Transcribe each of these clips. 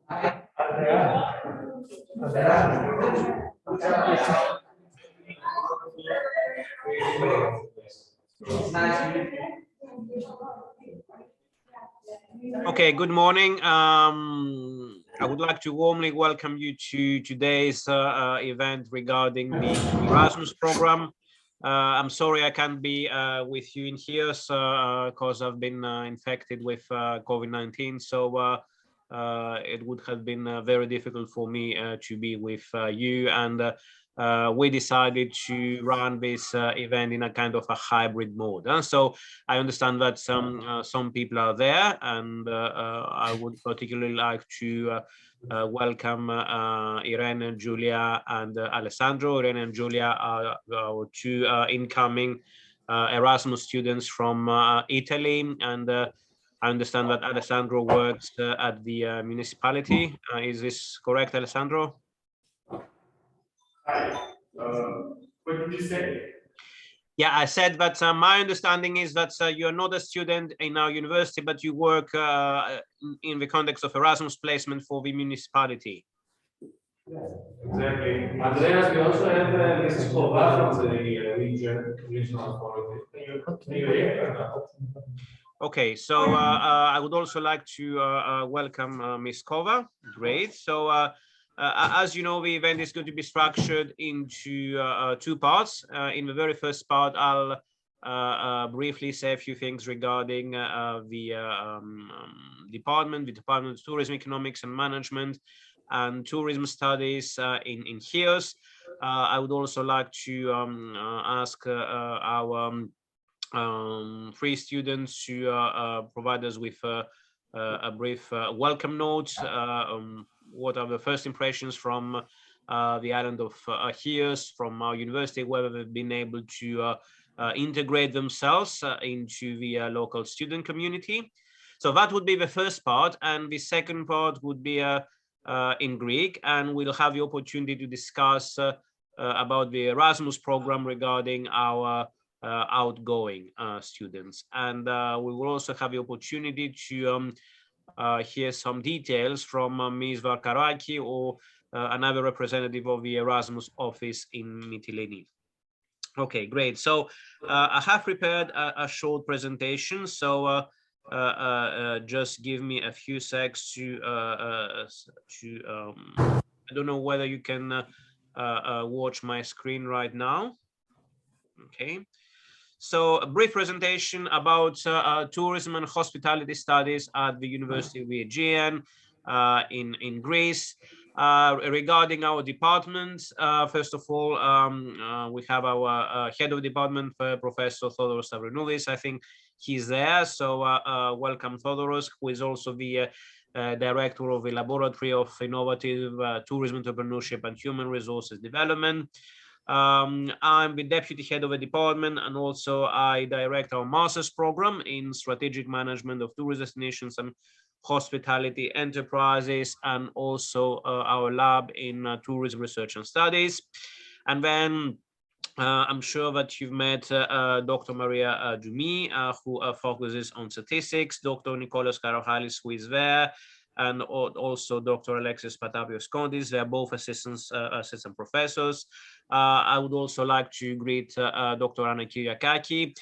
Okay, good morning. I would like to warmly welcome you to today's event regarding the Erasmus program. I'm sorry I can't be with you in here because I've been infected with COVID-19, so it would have been very difficult for me to be with you, and we decided to run this event in a kind of a hybrid mode. So I understand that some people are there, and I would particularly like to welcome Irene, Julia, and Alessandro. Irene and Julia are our two incoming Erasmus students from Italy, and I understand that Alessandro works at the municipality. Is this correct, Alessandro? Hi. What did you say? Yeah, I said that my understanding is that you're not a student in our university, but you work in the context of Erasmus placement for the municipality. Yes, exactly. Andreas, we also have Mrs. Kova from the regional authority. Can you hear? Okay, so I would also like to welcome Ms. Kova. Great. So as you know, the event is going to be structured into two parts. In the very first part, I'll briefly say a few things regarding the Department of Tourism, Economics and Management and Tourism Studies in HERS. I would also like to ask our three students to provide us with a brief welcome note. What are the first impressions from the island of HERS, from our university, whether they've been able to integrate themselves into the local student community. So that would be the first part, and the second part would be in Greek, and we'll have the opportunity to discuss about the Erasmus program regarding our outgoing students, and we will also have the opportunity to hear some details from Ms. Varkaraki or another representative of the Erasmus office in Mytilene. Okay, great. So I have prepared a short presentation, so just give me a few seconds to I don't know whether you can watch my screen right now. Okay. So a brief presentation about tourism and hospitality studies at the University of the Aegean in Greece. Regarding our department, first of all, we have our head of department, Professor Thodoros Stavrounoulis. I think he's there. So welcome, Thodoros, who is also the director of the Laboratory of Innovative Tourism Entrepreneurship and Human Resources Development. I'm the deputy head of a department, and also I direct our master's program in strategic management of tourist destinations and hospitality enterprises, and also our lab in tourism research and studies. And then I'm sure that you've met Dr. Maria Dumi, who focuses on statistics, Dr. Nikolaos Karohalis, who is there, and also Dr. Alexis Patapios-Kondis. They are both assistant professors. I would also like to greet Dr. Anna Kyriakaki.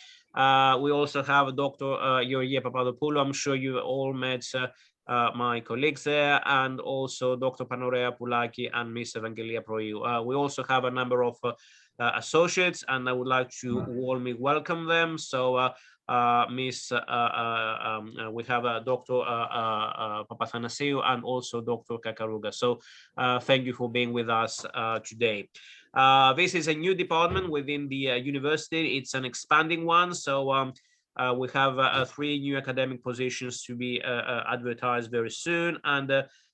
We also have Dr. Georgia Papadopoulou. I'm sure you all met my colleagues there, and also Dr. Panorea Poulaki and Ms. Evangelia Proiou. We also have a number of associates, and I would like to warmly welcome them. So we have Dr. Papathanasiou and also Dr. Kakaruga. So thank you for being with us today. This is a new department within the university. It's an expanding one. So we have 3 new academic positions to be advertised very soon. And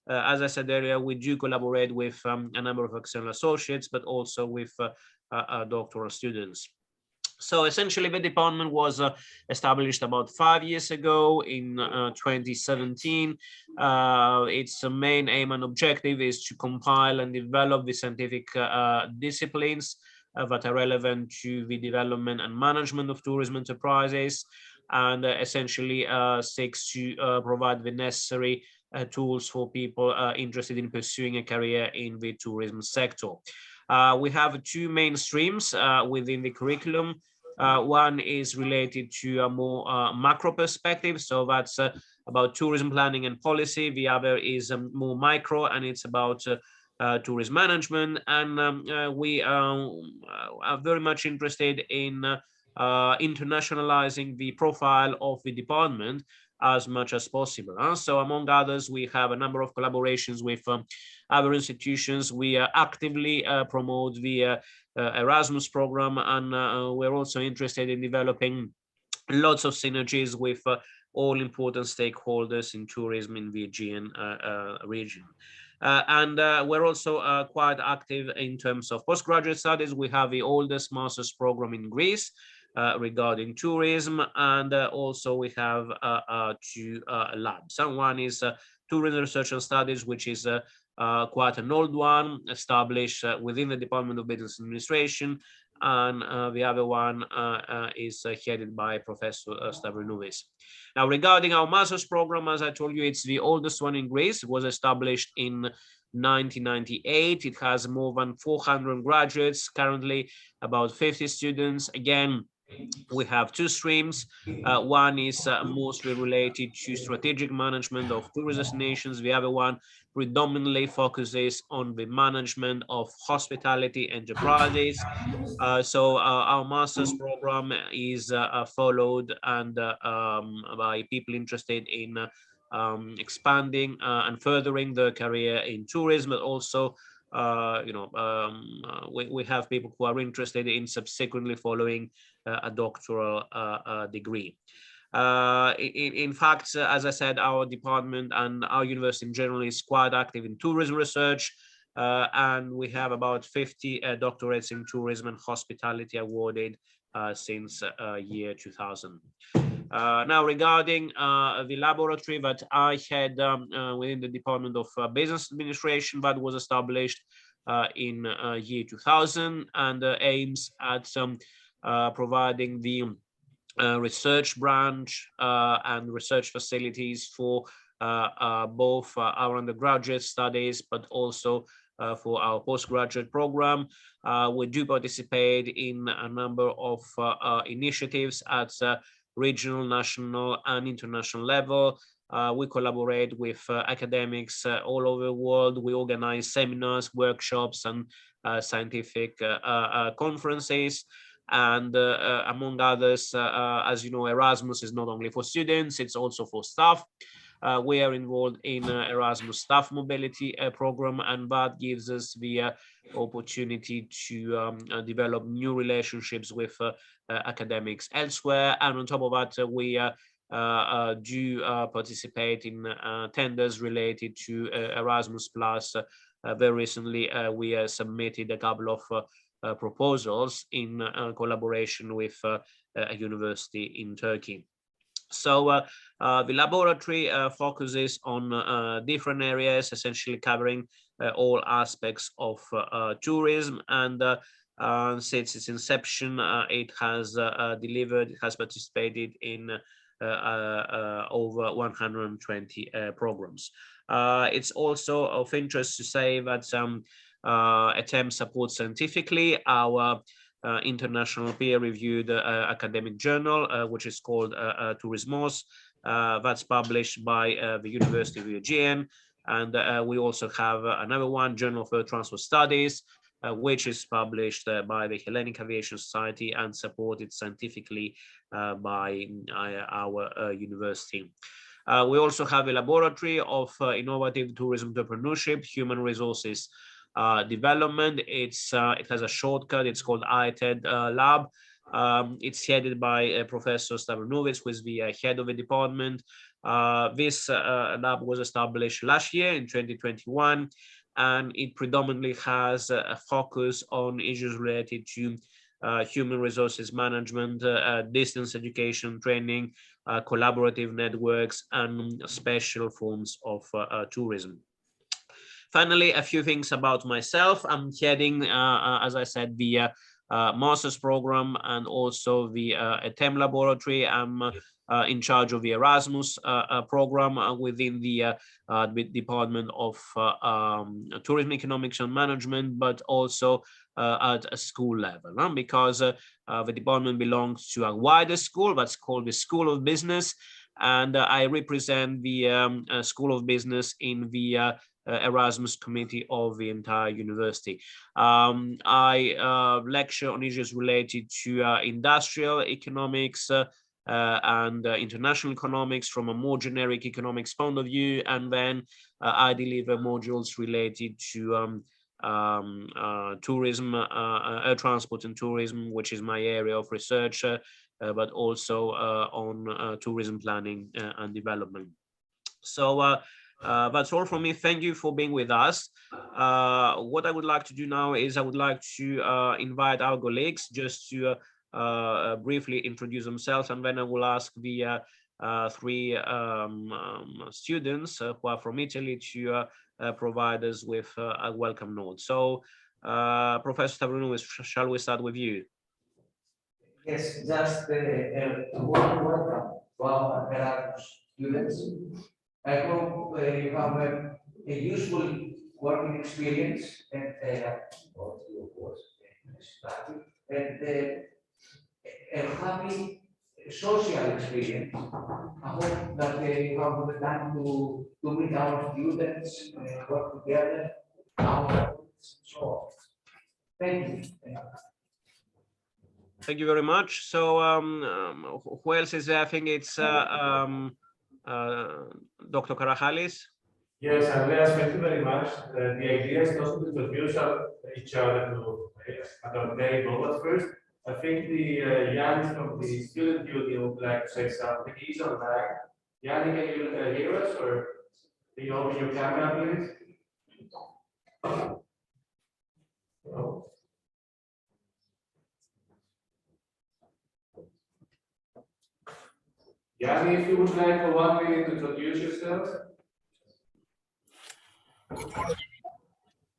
as I said earlier, we do collaborate with a number of external associates, but also with doctoral students. So essentially, the department was established about 5 years ago in 2017. Its main aim and objective is to compile and develop the scientific disciplines that are relevant to the development and management of tourism enterprises, and essentially seeks to provide the necessary tools for people interested in pursuing a career in the tourism sector. We have two main streams within the curriculum. One is related to a more macro perspective, so that's about tourism planning and policy. The other is more micro, and it's about tourism management. And we are very much interested in internationalizing the profile of the department as much as possible. So among others, we have a number of collaborations with other institutions. We actively promote the Erasmus program, and we're also interested in developing lots of synergies with all important stakeholders in tourism in the Aegean region. And we're also quite active in terms of postgraduate studies. We have the oldest master's program in Greece regarding tourism, and also we have two labs. And one is tourism research and studies, which is quite an old one, established within the Department of Business Administration, and the other one is headed by Professor Stavrounoulis. Now, regarding our master's program, as I told you, it's the oldest one in Greece. It was established in 1998. It has more than 400 graduates, currently about 50 students. Again, we have two streams. One is mostly related to strategic management of tourist destinations. The other one predominantly focuses on the management of hospitality enterprises. So our master's program is followed and by people interested in expanding and furthering their career in tourism, but also we have people who are interested in subsequently following a doctoral degree. In fact, as I said, our department and our university in general is quite active in tourism research, and we have about 50 doctorates in tourism and hospitality awarded since year 2000. Now, regarding the laboratory that I had within the Department of Business Administration, that was established in year 2000, and aims at providing the research branch and research facilities for both our undergraduate studies, but also for our postgraduate program. We do participate in a number of initiatives at regional, national, and international level. We collaborate with academics all over the world. We organize seminars, workshops, and scientific conferences. And among others, as you know, Erasmus is not only for students, it's also for staff. We are involved in Erasmus staff mobility program, and that gives us the opportunity to develop new relationships with academics elsewhere. And on top of that, we do participate in tenders related to Erasmus Plus. Very recently, we submitted a couple of proposals in collaboration with a university in Turkey. So the laboratory focuses on different areas, essentially covering all aspects of tourism, and since its inception, it has participated in over 120 programs. It's also of interest to say that ATEM supports scientifically our international peer-reviewed academic journal, which is called Turismos. That's published by the University of Aegean. And we also have another one, Journal for Transport Studies, which is published by the Hellenic Aviation Society and supported scientifically by our university. We also have a laboratory of innovative tourism entrepreneurship, human resources development. It has a shortcut. It's called ITED Lab. It's headed by Professor Stavrounoulis, who is the head of the department. This lab was established last year in 2021, and it predominantly has a focus on issues related to human resources management, distance education training, collaborative networks, and special forms of tourism. Finally, a few things about myself. I'm heading, as I said, the master's program and also the TEM laboratory. I'm in charge of the Erasmus program within the Department of Tourism, Economics and Management, but also at a school level, because the department belongs to a wider school that's called the School of Business, and I represent the School of Business in the Erasmus committee of the entire university. I lecture on issues related to industrial economics and international economics from a more generic economics point of view, and then I deliver modules related to tourism, air transport and tourism, which is my area of research, but also on tourism planning and development. So that's all from me. Thank you for being with us. What I would like to do now is I would like to invite our colleagues just to briefly introduce themselves, and then I will ask the three students who are from Italy to provide us with a welcome note. So, Professor Tavrounou, shall we start with you? Yes, just a warm welcome to our Erasmus students. I hope you have a useful working experience and a happy social experience. I hope that you have the time to meet our students, work together, so on. Thank you. Thank you very much. So who else is there? I think it's Dr. Karachalis. Yes, Andreas, thank you very much. The idea is also to introduce each other at our table. But first, I think the Yannis from the student union would like to say something. He's online. Yanni, can you hear us, or can you open your camera, please? No. Yanni, if you would like for 1 minute to introduce yourself.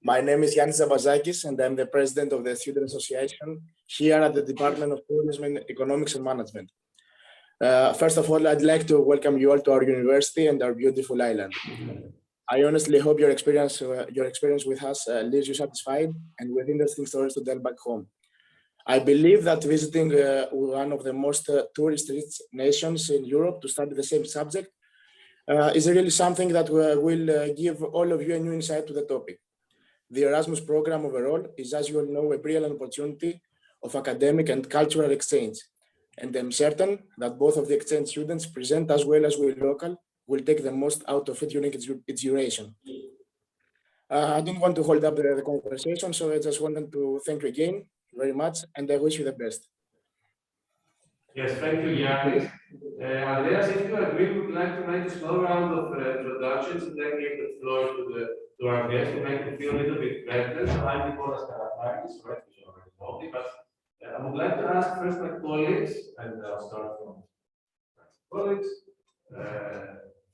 My name is Yannis Zavazakis, and I'm the president of the Student Association here at the Department of Tourism, Economics and Management. First of all, I'd like to welcome you all to our university and our beautiful island. I honestly hope your experience with us leaves you satisfied and with interesting stories to tell back home. I believe that visiting one of the most tourist-rich nations in Europe to study the same subject is really something that will give all of you a new insight to the topic. The Erasmus program overall is, as you all know, a brilliant opportunity of academic and cultural exchange. And I'm certain that both of the exchange students present as well as we local will take the most out of it during its duration. I don't want to hold up the conversation, so I just wanted to thank you again very much, and I wish you the best. Yes, thank you, Yannis. Andreas, if you agree, we would like to make a small round of introductions and then give the floor to our guests to make them feel a little bit better. So I'm Nicolas Karachalis, right, which you already told me, but I would like to ask first my colleagues, and I'll start from colleagues,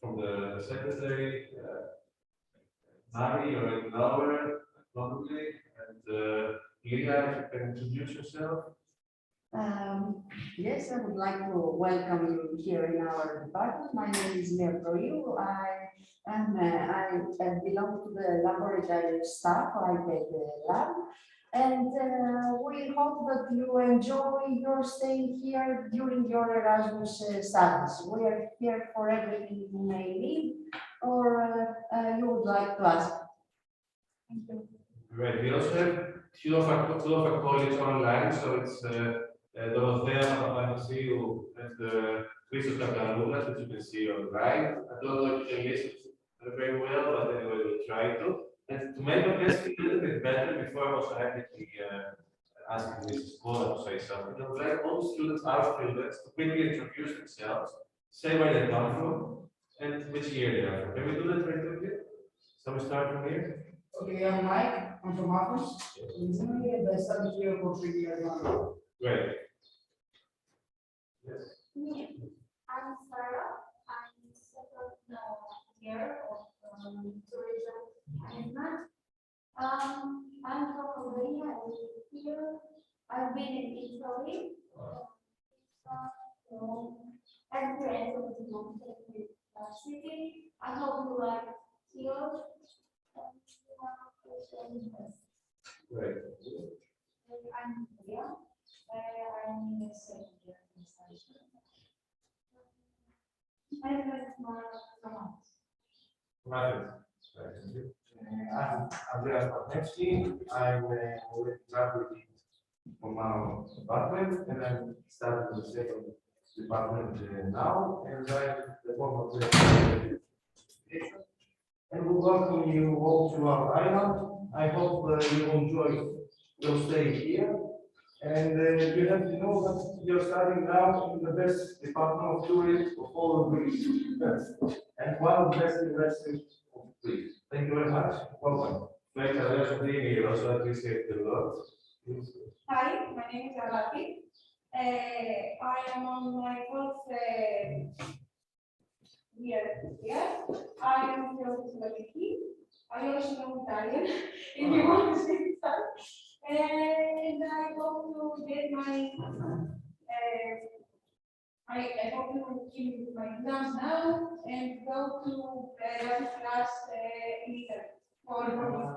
from the secretary, Mari, you're already lower, probably, and Leah, if you can introduce yourself. Yes, I would like to welcome you here in our department. My name is Leah Proiou. I belong to the laboratory staff, like the lab, and we hope that you enjoy your stay here during your Erasmus studies. We are here for everything you may need or you would like to ask. Thank you. Great. We also have two of our colleagues online, so it's Dorothea Papathanassiou and Christos Kakaroulas, which you can see on the right. I don't know if you can listen very well, but anyway, we'll try to. And to make our guests feel a little bit better, before I was actually asking Mrs. Kola to say something, I would like all the students, our students, to quickly introduce themselves, say where they come from, and which year they are from. Can we do that very quickly? So we start from here. Okay, I'm Mike. I'm from Athens. Originally, I studied here for 3 years now. Great. Yes. Yeah. I'm Sarah. I'm second year of tourism management. I'm from Albania and here I've been in Italy, and friends of the city. I hope you like here. Great. I'm Maria. I'm in the second year of study. I'm Andreas Bartnewski. I'm already graduating from our department, and I'm starting the second department now, and I'm the former president. And we welcome you all to our island. I hope you enjoy your stay here. And you have to know that you're starting now in the best department of tourism of all of Greece, and one of the best universities of Greece. Thank you very much. Welcome. Thanks, Andreas, for being here. Also, I appreciate the lot. Hi, my name is Alati. I am on my fourth year here. I am from Practically. I also know Italian, if you want to speak Italian. And I hope to get my, I hope to keep my exams now and go to one class in Italy.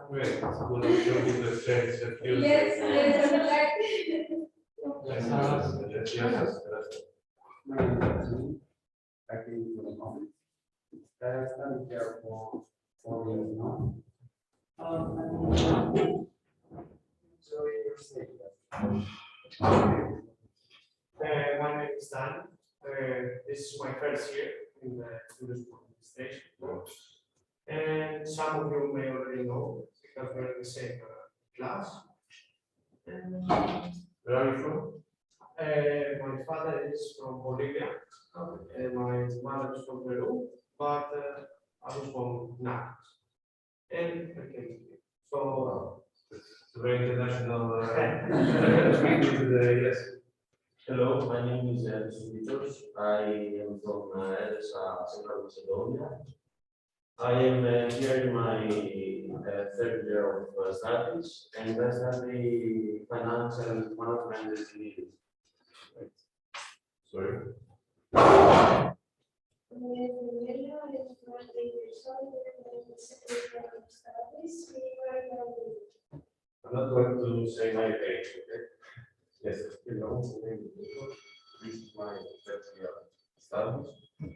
Great. We'll show you the sense of you. Yes, yes, I would like. Yes. My name is Aegean. I came from the office. I studied there for 4 years now. So you're saying that. My name is Dan. This is my first year in the tourism administration. And some of you may already know because we're in the same class. Where are you from? My father is from Bolivia, and my mother is from Peru, but I was from Naples. And I came here. So It's a very international meeting today. Yes. Hello, my name is Vitos. I am from Edessa, Central Macedonia. I am here in my third year of studies, and I study financial management engineering. Sorry. I'm not going to say my age, okay? Yes, hello, my name is Vitos. This is my third year of studies. And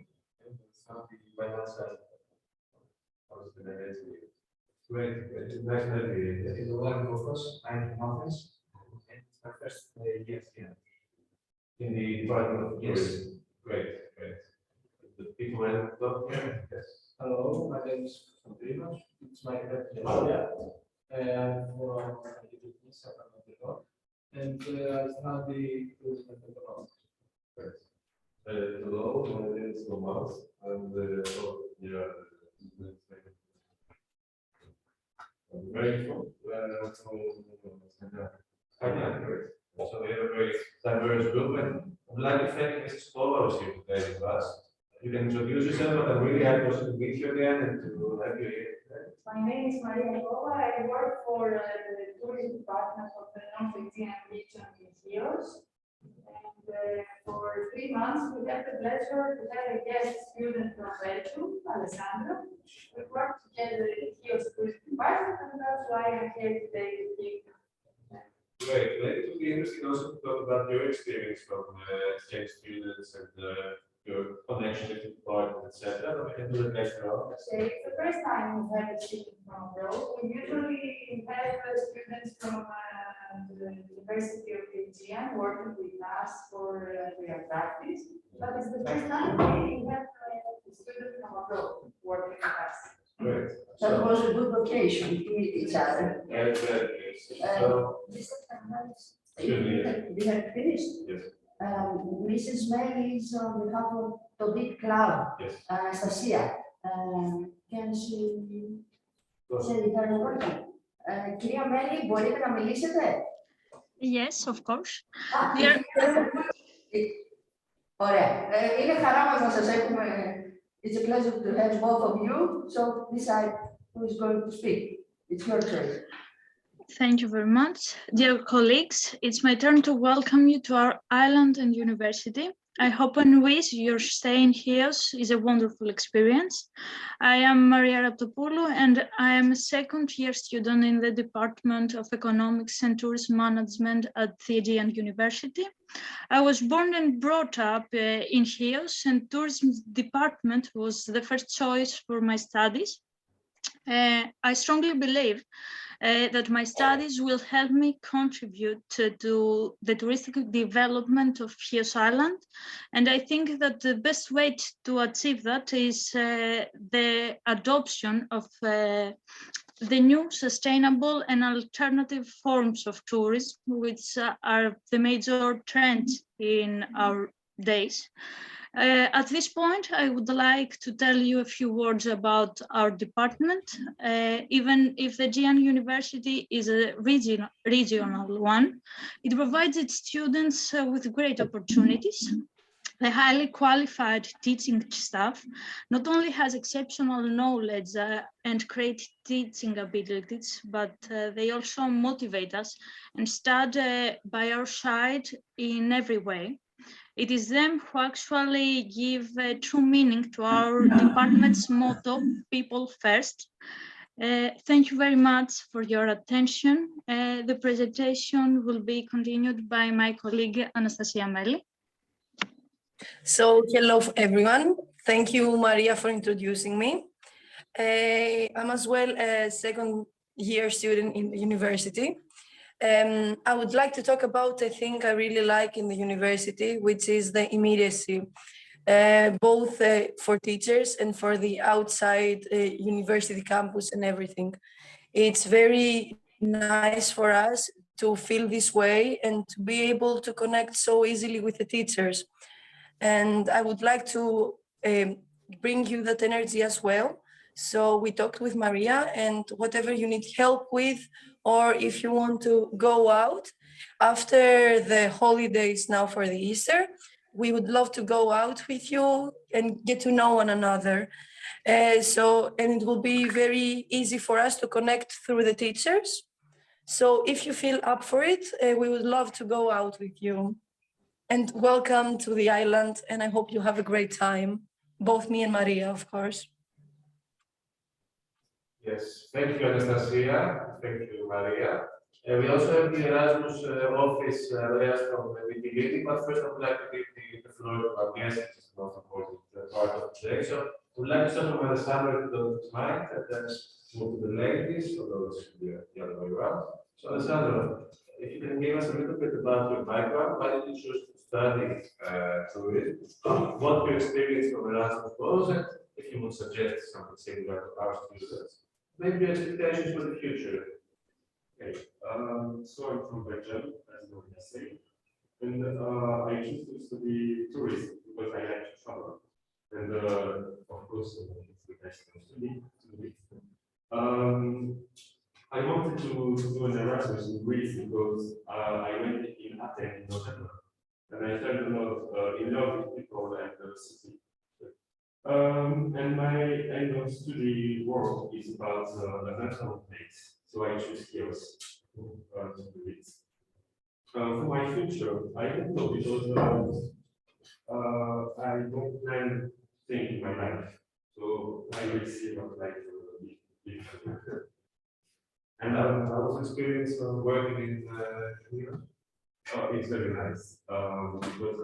I study financial. Great, great. Nice to have you. it's a lot of focus. I'm from office, and it's my first year here. In the Department of Yes. Tourism. Great, great. The people that talk here, yes. Hello, my name is Andreas. It's my third year here. I'm from Diogenes, and I study tourism and economics. Great. Hello, my name is Thomas, and yeah. Where are you from? Great. So we have a very diverse group, and I'd like to thank Mrs. Pova who's here today with us. You can introduce yourself, but I'm really happy also to meet you again and to have you here. My name is Maria Pova. I work for the tourism department of the North Aegean region in Chios. And for 3 months, we had the pleasure to have a guest student from Belgium, Alessandro. We worked together in Chios tourism department, and that's why I'm here today to give. Great. It would be interesting also to talk about your experience from exchange students and your connection with the department, etc. But we can do that later on. It's the first time we've had a student from abroad. We usually have students from the University of Aegean working with us for their practice, but it's the first time we have a student from abroad working with us. Great. That was a good occasion to meet each other. Exactly. So, We have finished. yes. Mrs. May is on behalf of the big club, Yes. Anastasia. Can she say her welcome? Κυρία Μέλη, μπορείτε να μιλήσετε? Yes, of course. Ωραία. Είναι χαρά μας να σας έχουμε. It's a pleasure to have both of you. So decide who is going to speak. It's your choice. Thank you very much. Dear colleagues, it's my turn to welcome you to our island and university. I hope and wish your stay in Chios is a wonderful experience. I am Maria Raptopoulou and I am a second-year student in the Department of Economics and Tourism Management at the Aegean University. I was born and brought up in Chios, and tourism department was the first choice for my studies. I strongly believe that my studies will help me contribute to the touristic development of Chios Island. And I think that the best way to achieve that is the adoption of the new sustainable and alternative forms of tourism, which are the major trends in our days. At this point, I would like to tell you a few words about our department. Even if the Aegean University is a regional one, it provides its students with great opportunities. The highly qualified teaching staff not only has exceptional knowledge and great teaching abilities, but they also motivate us and stand by our side in every way. It is them who actually give true meaning to our department's motto, people first. Thank you very much for your attention. The presentation will be continued by my colleague Anastasia Meli. So, hello everyone. Thank you, Maria, for introducing me. I'm as well a second-year student in the university. I would like to talk about a thing I really like in the university, which is the immediacy, both for teachers and for the outside university campus and everything. It's very nice for us to feel this way and to be able to connect so easily with the teachers. And I would like to bring you that energy as well. So we talked with Maria, and whatever you need help with, or if you want to go out after the holidays now for the Easter, we would love to go out with you and get to know one another. And it will be very easy for us to connect through the teachers. So if you feel up for it, we would love to go out with you. And welcome to the island, and I hope you have a great time, both me and Maria, of course. Yes, thank you, Anastasia. Thank you, Maria. We also have the Erasmus office Andreas from the meeting, but first I would like to give the floor to our guest, which is the most important part of today. So I would like to start from Alessandro to those mind, and then move to the ladies, although it should be the other way around. So Alessandro, if you can give us a little bit about your background, why did you choose to study tourism? What your experience from Erasmus was, and if you would suggest something similar to our students. Maybe expectations for the future. Okay, so I'm from Belgium, as you already said, and I choose to study tourism because I like to travel, and of course, it's the best to study. I wanted to do an Erasmus in Greece because I went in Athens in November, and I fell in love with people and the city. And my end of study work is about the national place, so I choose Chios to do it. For my future, I don't know because I don't plan things in my life, so I will see what life will be. And I was experienced working in New Oh, it's very nice because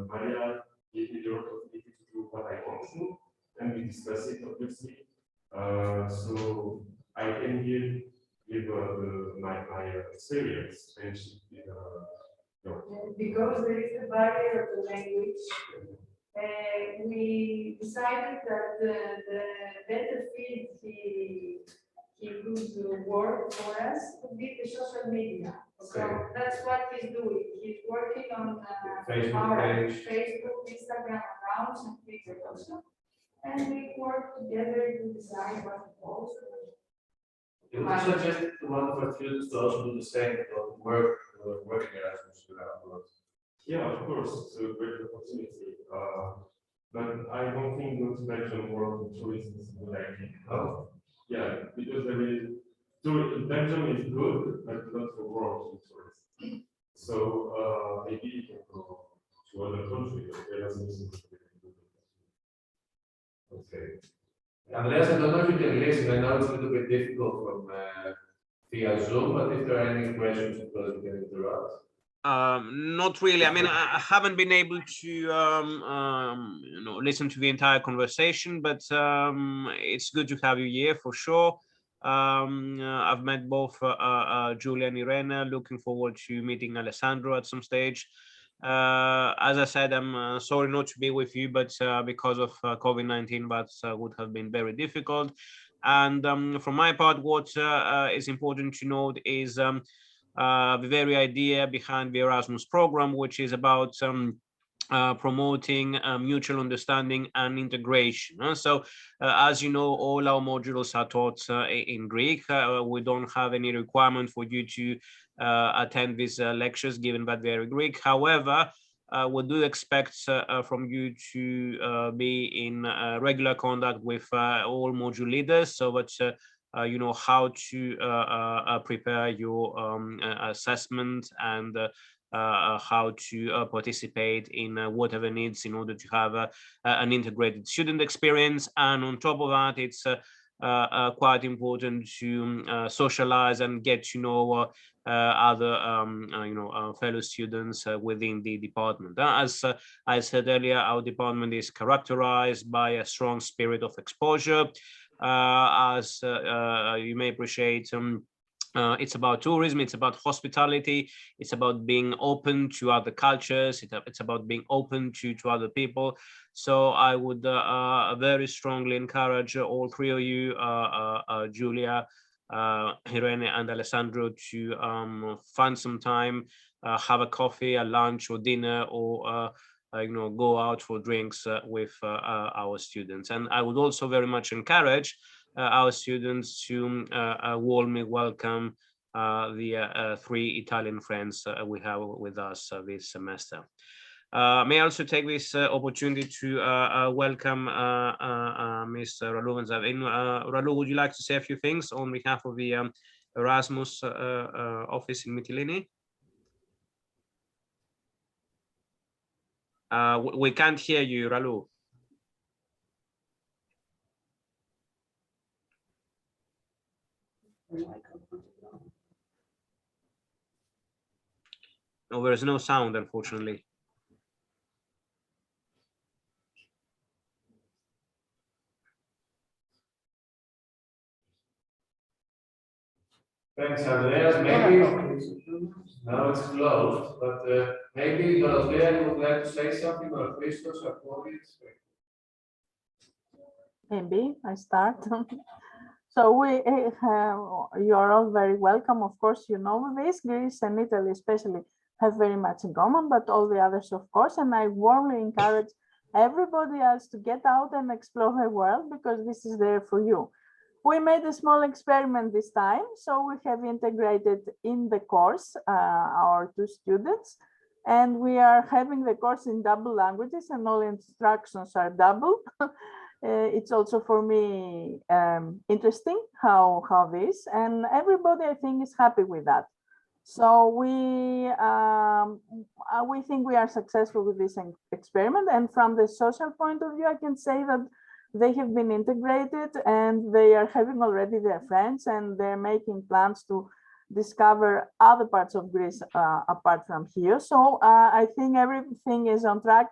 Maria gave me the opportunity to do what I want to do, and we discuss it obviously. So I can give my experience, and she because there is a barrier of the language, we decided that the better field he could work for us would be the social media. So that's what he's doing. He's working on our Facebook, Instagram accounts, and Twitter also. And we work together to decide what to post. You would suggest to one of our students to also do the same, working Erasmus without. Yeah, of course, it's a great opportunity. But I don't think not Belgium work in tourism is a good idea. Yeah, because there is Belgium is good, but not for work tourists. So maybe you can go to other countries. Erasmus is good. Okay. Andreas, I don't know if you can listen. I know it's a little bit difficult from via Zoom, but if there are any questions, because you can interrupt. Not really. I mean, I haven't been able to listen to the entire conversation, but it's good to have you here for sure. I've met both Julia and Irene. Looking forward to meeting Alessandro at some stage. As I said, I'm sorry not to be with you, but because of COVID-19, that would have been very difficult. And from my part, what is important to note is the very idea behind the Erasmus program, which is about promoting mutual understanding and integration. So, as you know, all our modules are taught in Greek. We don't have any requirement for you to attend these lectures, given that they're in Greek. However, we do expect from you to be in regular contact with all module leaders, so that you know how to prepare your assessment and how to participate in whatever needs in order to have an integrated student experience. And on top of that, it's quite important to socialize and get to know other fellow students within the department. As I said earlier, our department is characterized by a strong spirit of exposure. As you may appreciate, it's about tourism, it's about hospitality, it's about being open to other cultures, it's about being open to other people. So I would very strongly encourage all three of you, Julia, Irene and Alessandro, to find some time, have a coffee, a lunch or dinner, or go out for drinks with our students. And I would also very much encourage our students to warmly welcome the three Italian friends we have with us this semester. May I also take this opportunity to welcome Mr. Ralu Vanzavin. Ralu, would you like to say a few things on behalf of the Erasmus office in Mytilene? We can't hear you, Ralu. No, there is no sound, unfortunately. Thanks, Andreas. Maybe now it's closed, but maybe Dorothea, you would like to say something, or Christos, or Claudius? Maybe I start. So you are all very welcome. Of course, you know this. Greece and Italy especially have very much in common, but all the others, of course. And I warmly encourage everybody else to get out and explore the world, because this is there for you. We made a small experiment this time. So we have integrated in the course our two students, and we are having the course in double languages, and all instructions are double. It's also for me interesting how this, and everybody I think is happy with that. So we think we are successful with this experiment, and from the social point of view, I can say that they have been integrated and they are having already their friends, and they're making plans to discover other parts of Greece apart from here. So I think everything is on track,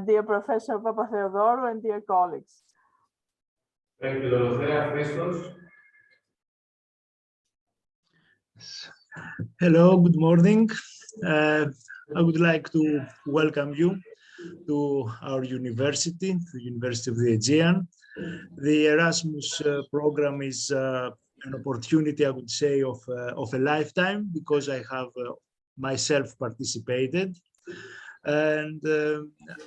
dear Professor Papatheodoru and dear colleagues. Thank you, Dorothea. Christos? Hello, good morning. I would like to welcome you to our university, the University of the Aegean. The Erasmus program is an opportunity, I would say, of a lifetime, because I have myself participated. And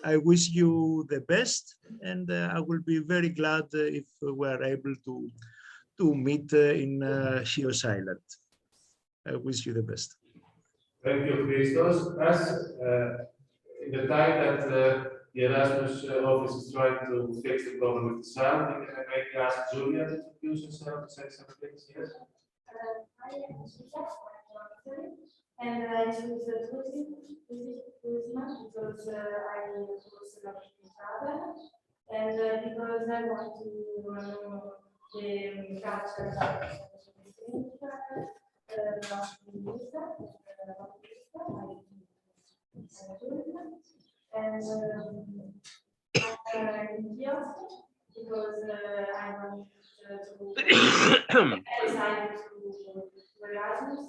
I wish you the best, and I will be very glad if we are able to meet in Chios Island. I wish you the best. Thank you, Christos. As in the time that the Erasmus office is trying to fix the problem with the sound, we can maybe ask Julia to introduce herself and say some things. Yes. and I choose tourism because I was lucky to travel, and because I want to the culture and kiosk because I want to decided to Erasmus,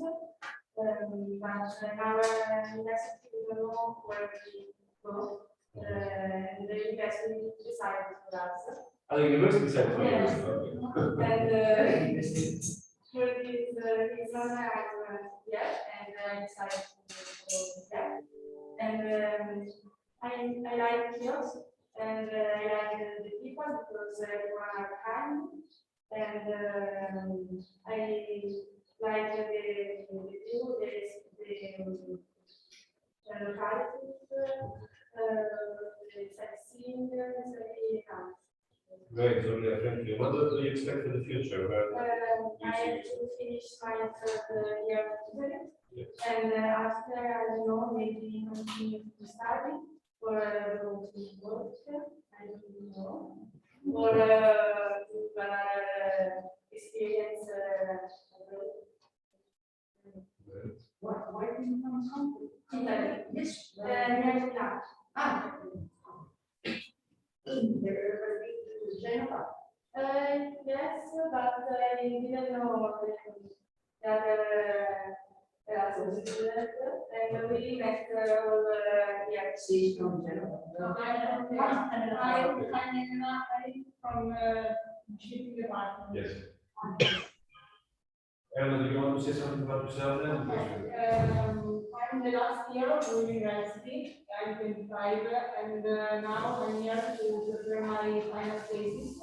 but now university we don't know where to go. And the university decided for us. The university decided for Yes. you. And for this reason, yeah, and I decided to go there. And I like kiosks, and I like the people because everyone are kind, and I like the view, the localities, the sightseeing, is very nice. Great, Julia, thank you. What do you expect for the future? I have to finish my third year of student, and after, I don't know, maybe continue to study or go to work, I don't know, or to experience abroad. Where do you come from? Italy. Yes. Milan. Genova. Yes, but I didn't know the other Erasmus student, and we met all here. She's from Genova. I'm from shipping department. Yes. Emma, do you want to say something about yourself then? I'm the last year of university, I'm 25, and now I'm here to prepare my final thesis.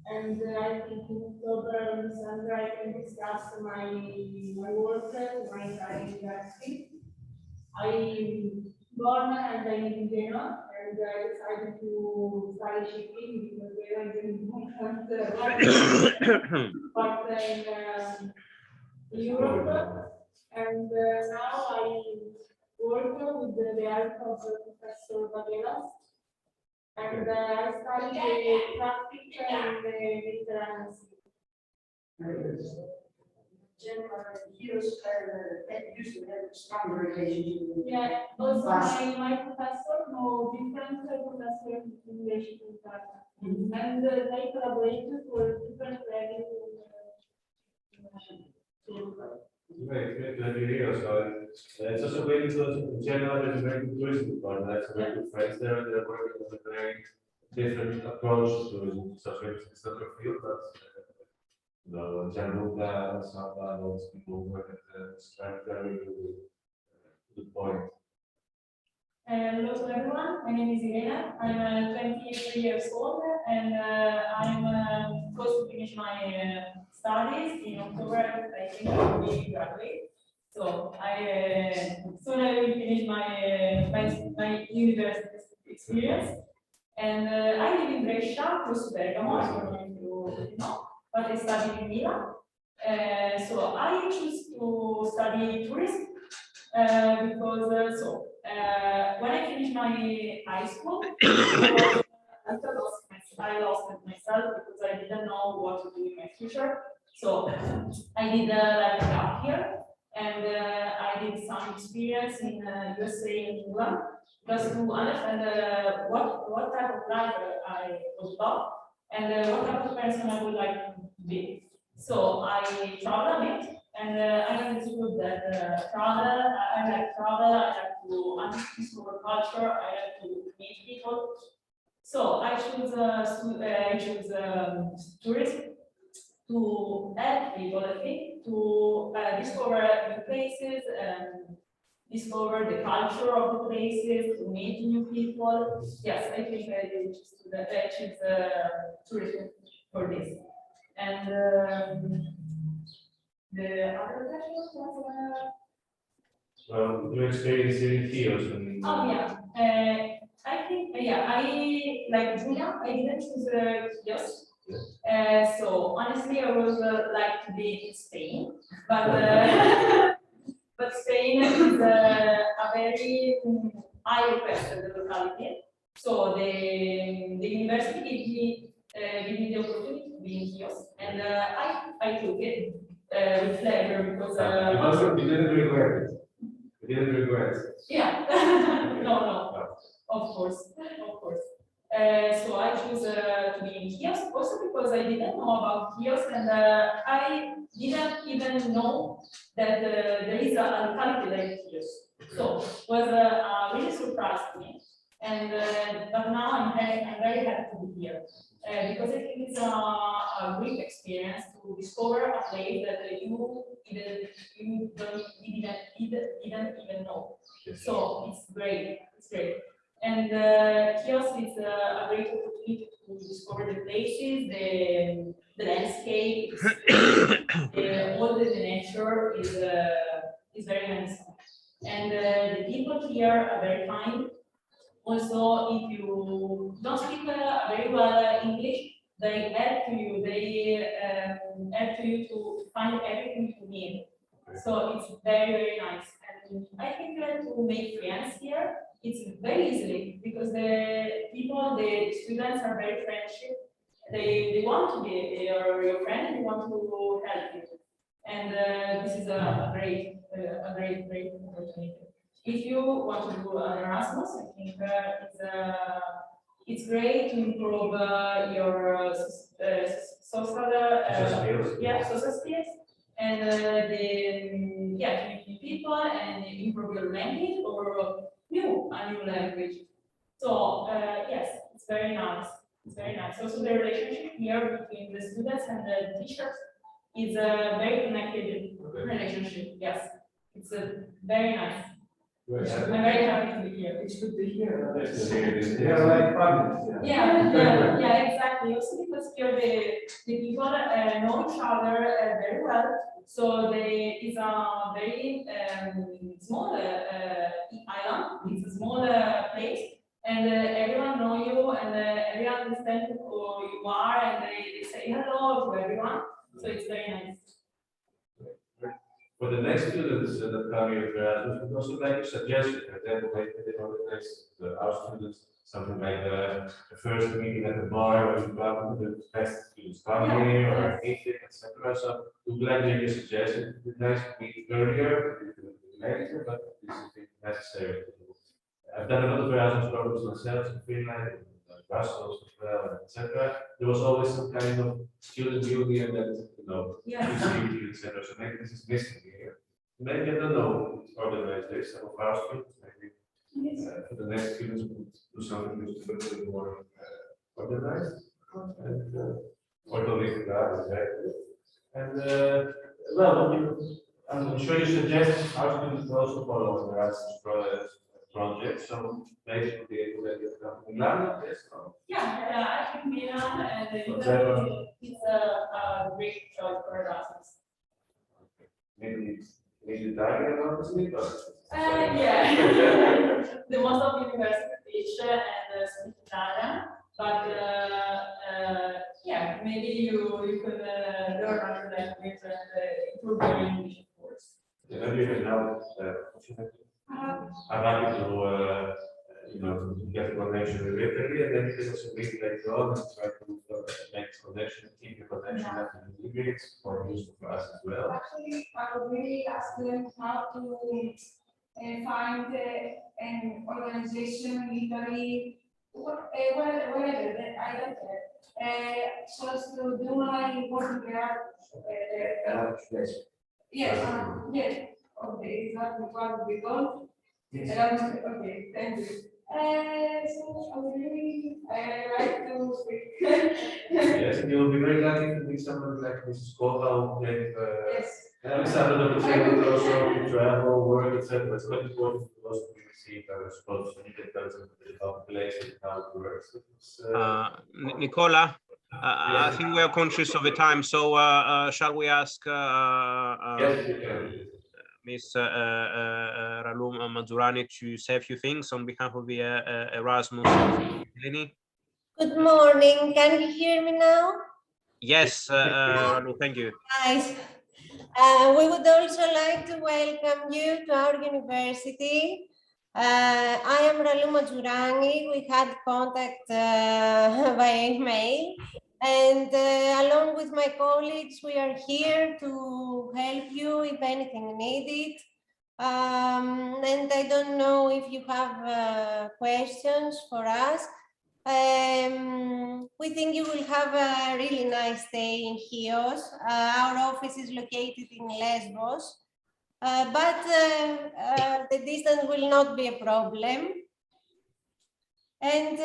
And I think in October and December I can discuss my work, my university. I'm born and I live in Genoa, and I decided to study shipping because there is an important but in Europe. And now I work with the help of Professor Badelas, and I study the practice and the Mediterranean Sea. Used to have stronger relationship with Yeah, also my professor know different professors in English and they collaborate for different levels. Great, glad to hear. So it's also great because in general there's a very good tourism department. That's very good friends there. They're working on a very different approach to tourism. So it's not your field, but Gianluca, Saba, and all these people work at the very good point. Hello to everyone, my name is Irena. I'm 23 years old, and I'm close to finish my studies in October. I think I will be graduate. So soon I will finish my university experience. And I live in Brescia, close to Bergamo. I don't know if you know, but I study in Milan. So I choose to study tourism because when I finished my high school, I lost myself because I didn't know what to do in my future. So I did like a gap year, and I did some experience in USA and England just to understand what type of life I was about and what type of person I would like to be. So I traveled a bit, and I understood that I like travel, I like to discover culture, I like to meet people. So I choose tourism to help people, I think, to discover new places, discover the culture of the places, to meet new people. Yes, I think I choose tourism for this. And the other question was You experience in fields. oh yeah, I think I like Julia. I didn't choose kiosk. So honestly, I would like to be in Spain but Spain is a very high requested locality. So the university gave me the opportunity to be in kiosk, and I took it with pleasure because you didn't regret it. You didn't regret it. Yeah, no, of course. So I choose to be in kiosk also because I didn't know about kiosk, and I didn't even know that there is a locality like kiosk. So it was really surprised me, and but now I'm very happy to be here because I think it's a great experience to discover a place that you didn't even know. So it's great. And kiosk is a great opportunity to discover the places, the landscape, all the nature is very nice. And the people here are very kind. Also, if you don't speak very well English, they help you. They help you to find everything you need. So it's very nice. And I think that to make friends here, it's very easily because the students are very friendly. They want to be your friend and they want to help you. And this is a great opportunity. If you want to do an Erasmus, I think it's great to improve your social skills and to meet people and improve your language or a new language. So yes, it's very nice. Also, the relationship here between the students and the teachers is a very connected relationship. Yes, it's very nice. I'm very happy to be here. It's good to hear. Like family. Yeah, exactly. Also because here the people know each other very well. So it's a very small island. It's a small place, and everyone know you, and everyone understands who you are, and they say hello to everyone. So it's very nice. For the next students that come here to Erasmus, we also like a suggestion. For example, maybe they organize our students something like the first meeting at the bar, or you welcome the best students come here, or a meeting, etc. So we would like to make a suggestion. It would be nice to meet earlier, later, but this is necessary. I've done a lot of Erasmus programs myself in Finland, Brussels as well, etc. There was always some kind of student union that, etc. So maybe this is missing here. Maybe, I don't know, organize this, some of our students, maybe for the next students we'll do something just a little bit more organized. And well, I'm sure you suggest our students also follow the Erasmus project, so maybe we'll be able to get something Milan, yes? I think Milan and it's a great choice for Erasmus. Maybe Italian, obviously, but the most of university teach and speak Italian, but maybe you could learn other language and improve your English, of course. Maybe you can help. I'd like to, to get a connection with Italy, and then you can also meet later on and try to make a connection, keep your connection after the degree. It's more useful for us as well. Actually, I would really ask them how to find an organization in Italy, wherever, I don't care, so as to do my work there. Yes. Okay, is that what we call? Yes. Okay, thank you. So I would really like to speak. Yes, and you'll be very lucky to meet someone like Mrs. Kova, who gave Alexander the opportunity also to travel, work, etc. It's quite important to also receive, I suppose, when you get those about the place and how it works. Nicola, I think we are conscious of the time, so shall we ask yes, you can. Ms. Ralum Mazurani to say a few things on behalf of the Erasmus. Good morning. Can you hear me now? Yes, Ralu, thank you. Nice. We would also like to welcome you to our university. I am Ralu Majurani. We had contact via email. And along with my colleagues, we are here to help you if anything needed. And I don't know if you have questions for us. We think you will have a really nice day in Chios. Our office is located in Lesbos, but the distance will not be a problem. And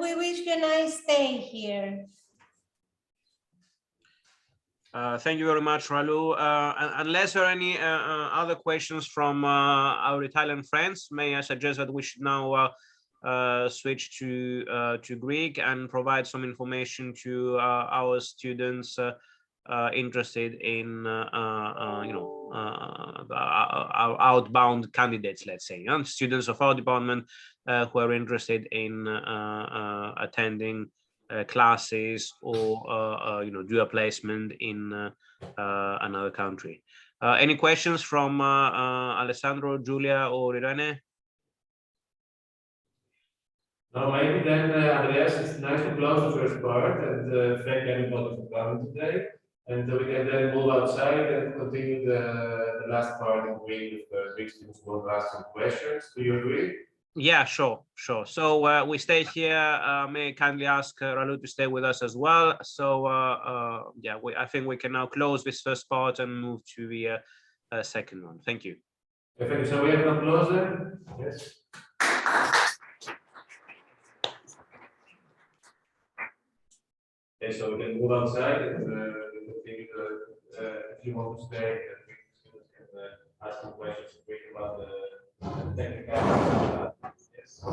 we wish you a nice stay here. Thank you very much, Ralu. Unless there are any other questions from our Italian friends, may I suggest that we should now switch to Greek and provide some information to our students interested in our outbound candidates, let's say, and students of our department who are interested in attending classes or do a placement in another country. Any questions from Alessandro, Giulia, or Irene? No, maybe then, Andreas, it's nice to close the first part and thank everybody for coming today. And we can then move outside and continue the last part in Greek if Greek students want to ask some questions. Do you agree? Yeah, sure. So we stay here. May I kindly ask Ralu to stay with us as well. So yeah, I think we can now close this first part and move to the second one. Thank you. Okay, so we have no closer. Yes. Okay, so we can move outside and continue if you want to stay, students can ask some questions about the technical. Yes.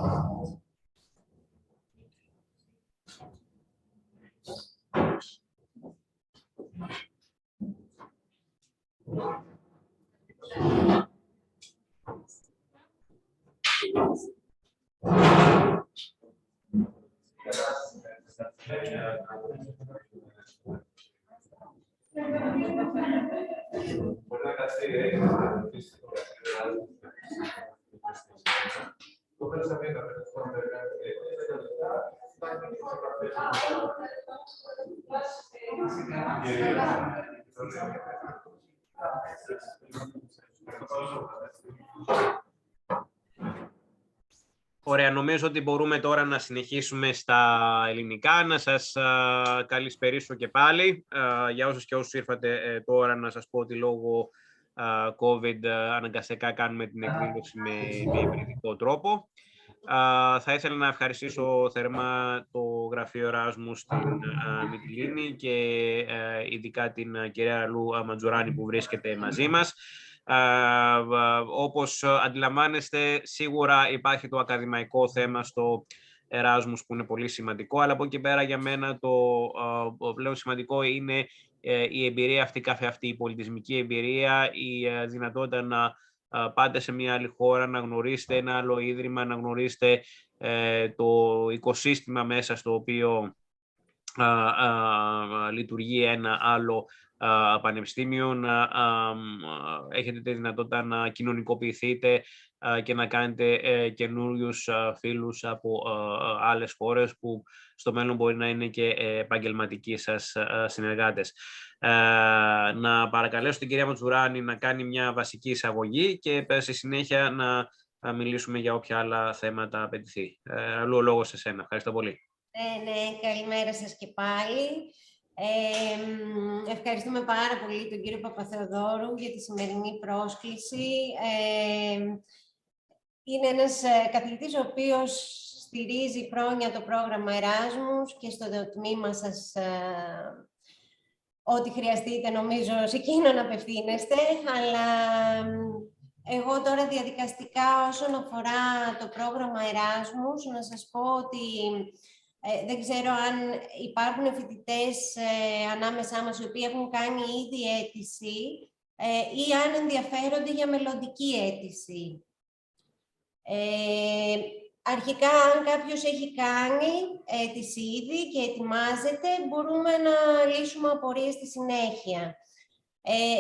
Ωραία, νομίζω ότι μπορούμε τώρα να συνεχίσουμε στα ελληνικά. Να σας καλησπερίσω και πάλι. Για όσους και όσους ήρθατε τώρα, να σας πω ότι λόγω COVID αναγκαστικά κάνουμε την εκδήλωση με υβριδικό τρόπο. Θα ήθελα να ευχαριστήσω θερμά το Γραφείο Erasmus στην Μυτιλήνη και ειδικά την κυρία Ραλού Ματζουράνη που βρίσκεται μαζί μας. Όπως αντιλαμβάνεστε, σίγουρα υπάρχει το ακαδημαϊκό θέμα στο Erasmus που είναι πολύ σημαντικό, αλλά από εκεί πέρα για μένα το πλέον σημαντικό είναι η εμπειρία αυτή καθεαυτή, η πολιτισμική εμπειρία, η δυνατότητα να πάτε σε μια άλλη χώρα, να γνωρίσετε ένα άλλο ίδρυμα, να γνωρίσετε το οικοσύστημα μέσα στο οποίο λειτουργεί ένα άλλο πανεπιστήμιο, να έχετε τη δυνατότητα να κοινωνικοποιηθείτε και να κάνετε καινούριους φίλους από άλλες χώρες που στο μέλλον μπορεί να είναι και επαγγελματικοί σας συνεργάτες. Να παρακαλέσω την κυρία Ματζουράνη να κάνει μια βασική εισαγωγή και στη συνέχεια να μιλήσουμε για όποια άλλα θέματα απαιτηθεί. Αλλού ο λόγος σε σένα. Ευχαριστώ πολύ. Ναι, καλημέρα σας και πάλι. Ευχαριστούμε πάρα πολύ τον κύριο Παπαθεοδόρου για τη σημερινή πρόσκληση. Είναι ένας καθηγητής ο οποίος στηρίζει χρόνια το πρόγραμμα Erasmus και στο τμήμα σας ό,τι χρειαστείτε νομίζω σε εκείνον απευθύνεστε, αλλά εγώ τώρα διαδικαστικά όσον αφορά το πρόγραμμα Erasmus να σας πω ότι δεν ξέρω αν υπάρχουν φοιτητές ανάμεσά μας οι οποίοι έχουν κάνει ήδη αίτηση ή αν ενδιαφέρονται για μελλοντική αίτηση. Αρχικά, αν κάποιος έχει κάνει αίτηση ήδη και ετοιμάζεται, μπορούμε να λύσουμε απορίες στη συνέχεια.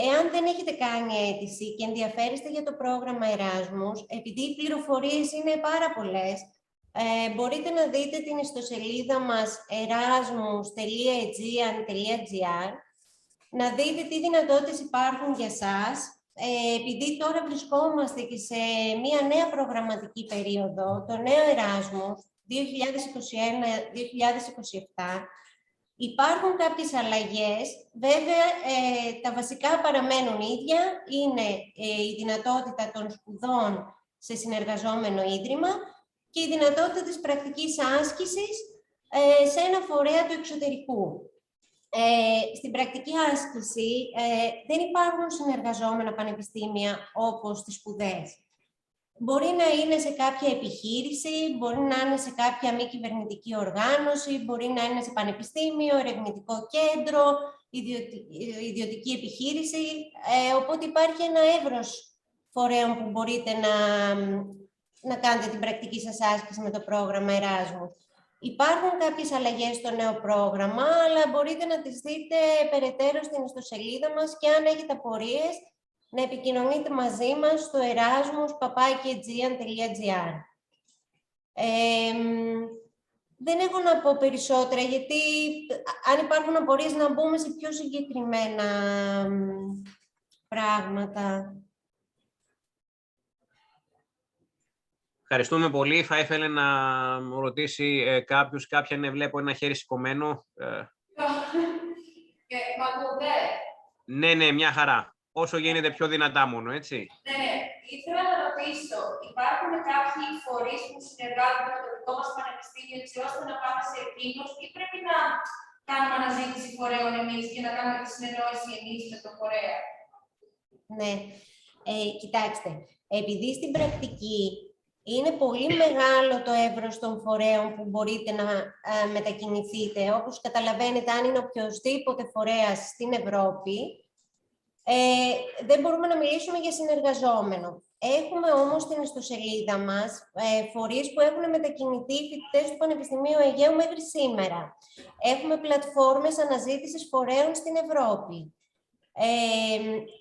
Εάν δεν έχετε κάνει αίτηση και ενδιαφέρεστε για το πρόγραμμα Erasmus, επειδή οι πληροφορίες είναι πάρα πολλές, μπορείτε να δείτε την ιστοσελίδα μας erasmus.aegean.gr, να δείτε τι δυνατότητες υπάρχουν για σας. Επειδή τώρα βρισκόμαστε και σε μία νέα προγραμματική περίοδο, το νέο Erasmus 2021-2027, υπάρχουν κάποιες αλλαγές. Βέβαια, τα βασικά παραμένουν ίδια. Είναι η δυνατότητα των σπουδών σε συνεργαζόμενο ίδρυμα και η δυνατότητα της πρακτικής άσκησης σε ένα φορέα του εξωτερικού. Στην πρακτική άσκηση δεν υπάρχουν συνεργαζόμενα πανεπιστήμια όπως τις σπουδές. Μπορεί να είναι σε κάποια επιχείρηση, μπορεί να είναι σε κάποια μη κυβερνητική οργάνωση, μπορεί να είναι σε πανεπιστήμιο, ερευνητικό κέντρο, ιδιωτική επιχείρηση. Οπότε υπάρχει ένα εύρος φορέων που μπορείτε να κάνετε την πρακτική σας άσκηση με το πρόγραμμα Erasmus. Υπάρχουν κάποιες αλλαγές στο νέο πρόγραμμα, αλλά μπορείτε να τις δείτε περαιτέρω στην ιστοσελίδα μας και αν έχετε απορίες, να επικοινωνείτε μαζί μας στο erasmus@aegean.gr. Δεν έχω να πω περισσότερα, γιατί αν υπάρχουν απορίες να μπούμε σε πιο συγκεκριμένα πράγματα. Ευχαριστούμε πολύ. Θα ήθελε να μου ρωτήσει κάποιος, κάποια, ναι, βλέπω ένα χέρι σηκωμένο. Μ' ακούτε? Ναι, μια χαρά. Όσο γίνεται πιο δυνατά μόνο, έτσι. Ναι. Ήθελα να ρωτήσω, υπάρχουν κάποιοι φορείς που συνεργάζονται με το δικό μας πανεπιστήμιο έτσι ώστε να πάμε σε εκείνους ή πρέπει να κάνουμε αναζήτηση φορέων εμείς και να κάνουμε τη συνεννόηση εμείς με τον φορέα? Ναι. Κοιτάξτε, επειδή στην πρακτική είναι πολύ μεγάλο το εύρος των φορέων που μπορείτε να μετακινηθείτε. Όπως καταλαβαίνετε, αν είναι οποιοσδήποτε φορέας στην Ευρώπη, δεν μπορούμε να μιλήσουμε για συνεργαζόμενο. Έχουμε όμως στην ιστοσελίδα μας φορείς που έχουν μετακινηθεί φοιτητές του Πανεπιστημίου Αιγαίου μέχρι σήμερα. Έχουμε πλατφόρμες αναζήτησης φορέων στην Ευρώπη.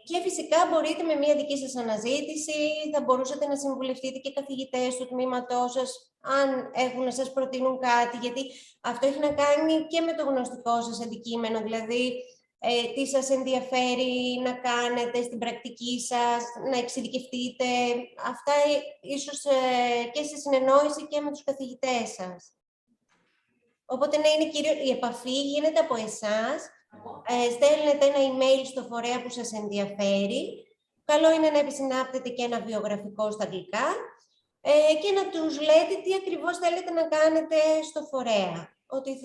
Και φυσικά μπορείτε με μια δική σας αναζήτηση, θα μπορούσατε να συμβουλευτείτε και καθηγητές του τμήματός σας, αν έχουν να σας προτείνουν κάτι, γιατί αυτό έχει να κάνει και με το γνωστικό σας αντικείμενο, δηλαδή τι σας ενδιαφέρει να κάνετε στην πρακτική σας, να εξειδικευτείτε. Αυτά ίσως και σε συνεννόηση και με τους καθηγητές σας. Οπότε ναι, είναι η επαφή γίνεται από εσάς. Στέλνετε ένα email στο φορέα που σας ενδιαφέρει. Καλό είναι να επισυνάπτετε και ένα βιογραφικό στα αγγλικά και να τους λέτε τι ακριβώς θέλετε να κάνετε στο φορέα. Ότι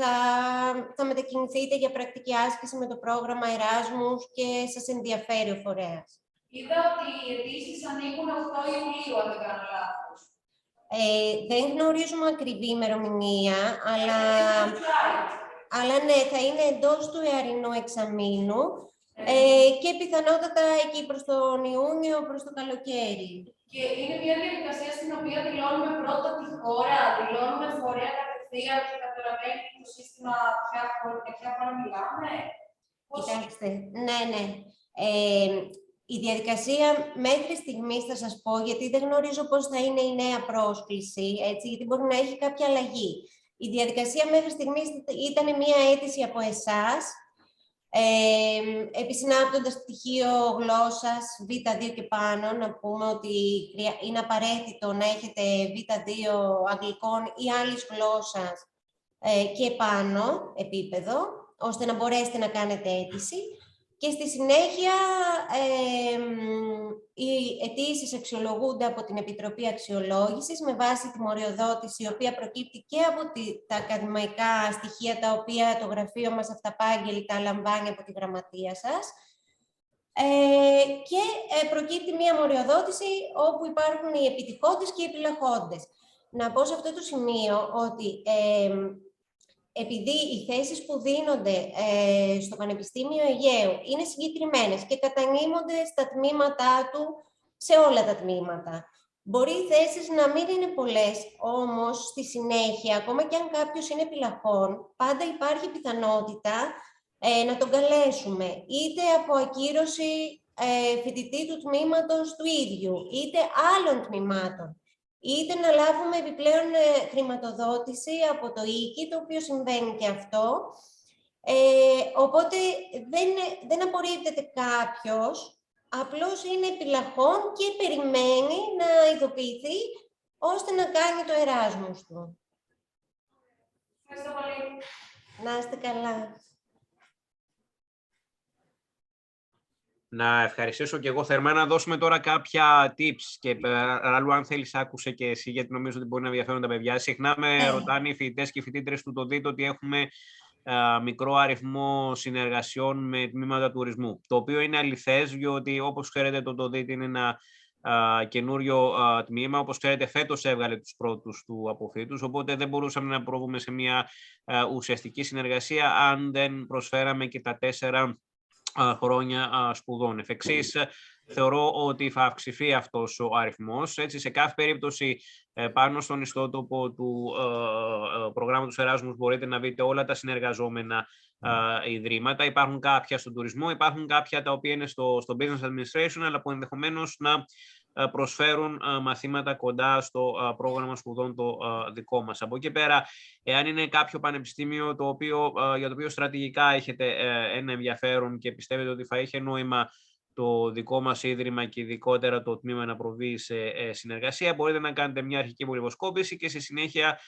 θα μετακινηθείτε για πρακτική άσκηση με το πρόγραμμα Erasmus και σας ενδιαφέρει ο φορέας. Είδα ότι οι αιτήσεις ανοίγουν 8 Ιουλίου, αν δεν κάνω λάθος. Δεν γνωρίζουμε ακριβή ημερομηνία, αλλά ναι, θα είναι εντός του ιαρινού εξαμήνου και πιθανότατα εκεί προς τον Ιούνιο, προς το καλοκαίρι. Και είναι μια διαδικασία στην οποία δηλώνουμε πρώτα τη χώρα, δηλώνουμε φορέα κατευθείαν και καταλαβαίνει το σύστημα ποια χώρα μιλάμε. Κοιτάξτε, ναι. Η διαδικασία μέχρι στιγμής θα σας πω, γιατί δεν γνωρίζω πώς θα είναι η νέα πρόσκληση, έτσι, γιατί μπορεί να έχει κάποια αλλαγή. Η διαδικασία μέχρι στιγμής ήταν μια αίτηση από εσάς, επισυνάπτοντας πτυχίο γλώσσας Β2 και πάνω, να πούμε ότι είναι απαραίτητο να έχετε Β2 αγγλικών ή άλλης γλώσσας και πάνω επίπεδο, ώστε να μπορέσετε να κάνετε αίτηση. Και στη συνέχεια οι αιτήσεις αξιολογούνται από την Επιτροπή Αξιολόγησης με βάση τη μοριοδότηση, η οποία προκύπτει και από τα ακαδημαϊκά στοιχεία, τα οποία το γραφείο μας αυταπάγγελη τα λαμβάνει από τη γραμματεία σας. Και προκύπτει μία μοριοδότηση όπου υπάρχουν οι επιτυχόντες και οι επιλαχόντες. Να πω σε αυτό το σημείο ότι επειδή οι θέσεις που δίνονται στο Πανεπιστήμιο Αιγαίου είναι συγκεκριμένες και κατανείμονται στα τμήματά του σε όλα τα τμήματα. Μπορεί οι θέσεις να μην είναι πολλές, όμως στη συνέχεια, ακόμα και αν κάποιος είναι επιλαχών, πάντα υπάρχει πιθανότητα να τον καλέσουμε είτε από ακύρωση φοιτητή του τμήματος του ίδιου, είτε άλλων τμήματων, είτε να λάβουμε επιπλέον χρηματοδότηση από το οίκη, το οποίο συμβαίνει και αυτό. Οπότε δεν απορρίπτεται κάποιος, απλώς είναι επιλαχών και περιμένει να ειδοποιηθεί ώστε να κάνει το Erasmus του. Ευχαριστώ πολύ. Να είστε καλά. Να ευχαριστήσω και εγώ θερμά, να δώσουμε τώρα κάποια tips και Ραλού, αν θέλεις άκουσε και εσύ, γιατί νομίζω ότι μπορεί να ενδιαφέρουν τα παιδιά. Συχνά με ρωτάνε οι φοιτητές και οι φοιτήτρες του το ΔΙΤ ότι έχουμε μικρό αριθμό συνεργασιών με τμήματα τουρισμού, το οποίο είναι αληθές, διότι όπως ξέρετε το ΔΙΤ είναι ένα καινούριο τμήμα. Όπως ξέρετε, φέτος έβγαλε τους πρώτους του αποφύτους, οπότε δεν μπορούσαμε να προβούμε σε μια ουσιαστική συνεργασία αν δεν προσφέραμε και τα 4 χρόνια σπουδών. Εφ' εξής, θεωρώ ότι θα αυξηθεί αυτός ο αριθμός. Έτσι, σε κάθε περίπτωση, πάνω στον ιστότοπο του προγράμματος Erasmus μπορείτε να βρείτε όλα τα συνεργαζόμενα ιδρύματα. Υπάρχουν κάποια στον τουρισμό, υπάρχουν κάποια τα οποία είναι στο business administration, αλλά που ενδεχομένως να προσφέρουν μαθήματα κοντά στο πρόγραμμα σπουδών το δικό μας. Από εκεί πέρα, εάν είναι κάποιο πανεπιστήμιο για το οποίο στρατηγικά έχετε ένα ενδιαφέρον και πιστεύετε ότι θα είχε νόημα το δικό μας ίδρυμα και ειδικότερα το τμήμα να προβεί σε συνεργασία, μπορείτε να κάνετε μια αρχική βολιβοσκόπηση και στη συνέχεια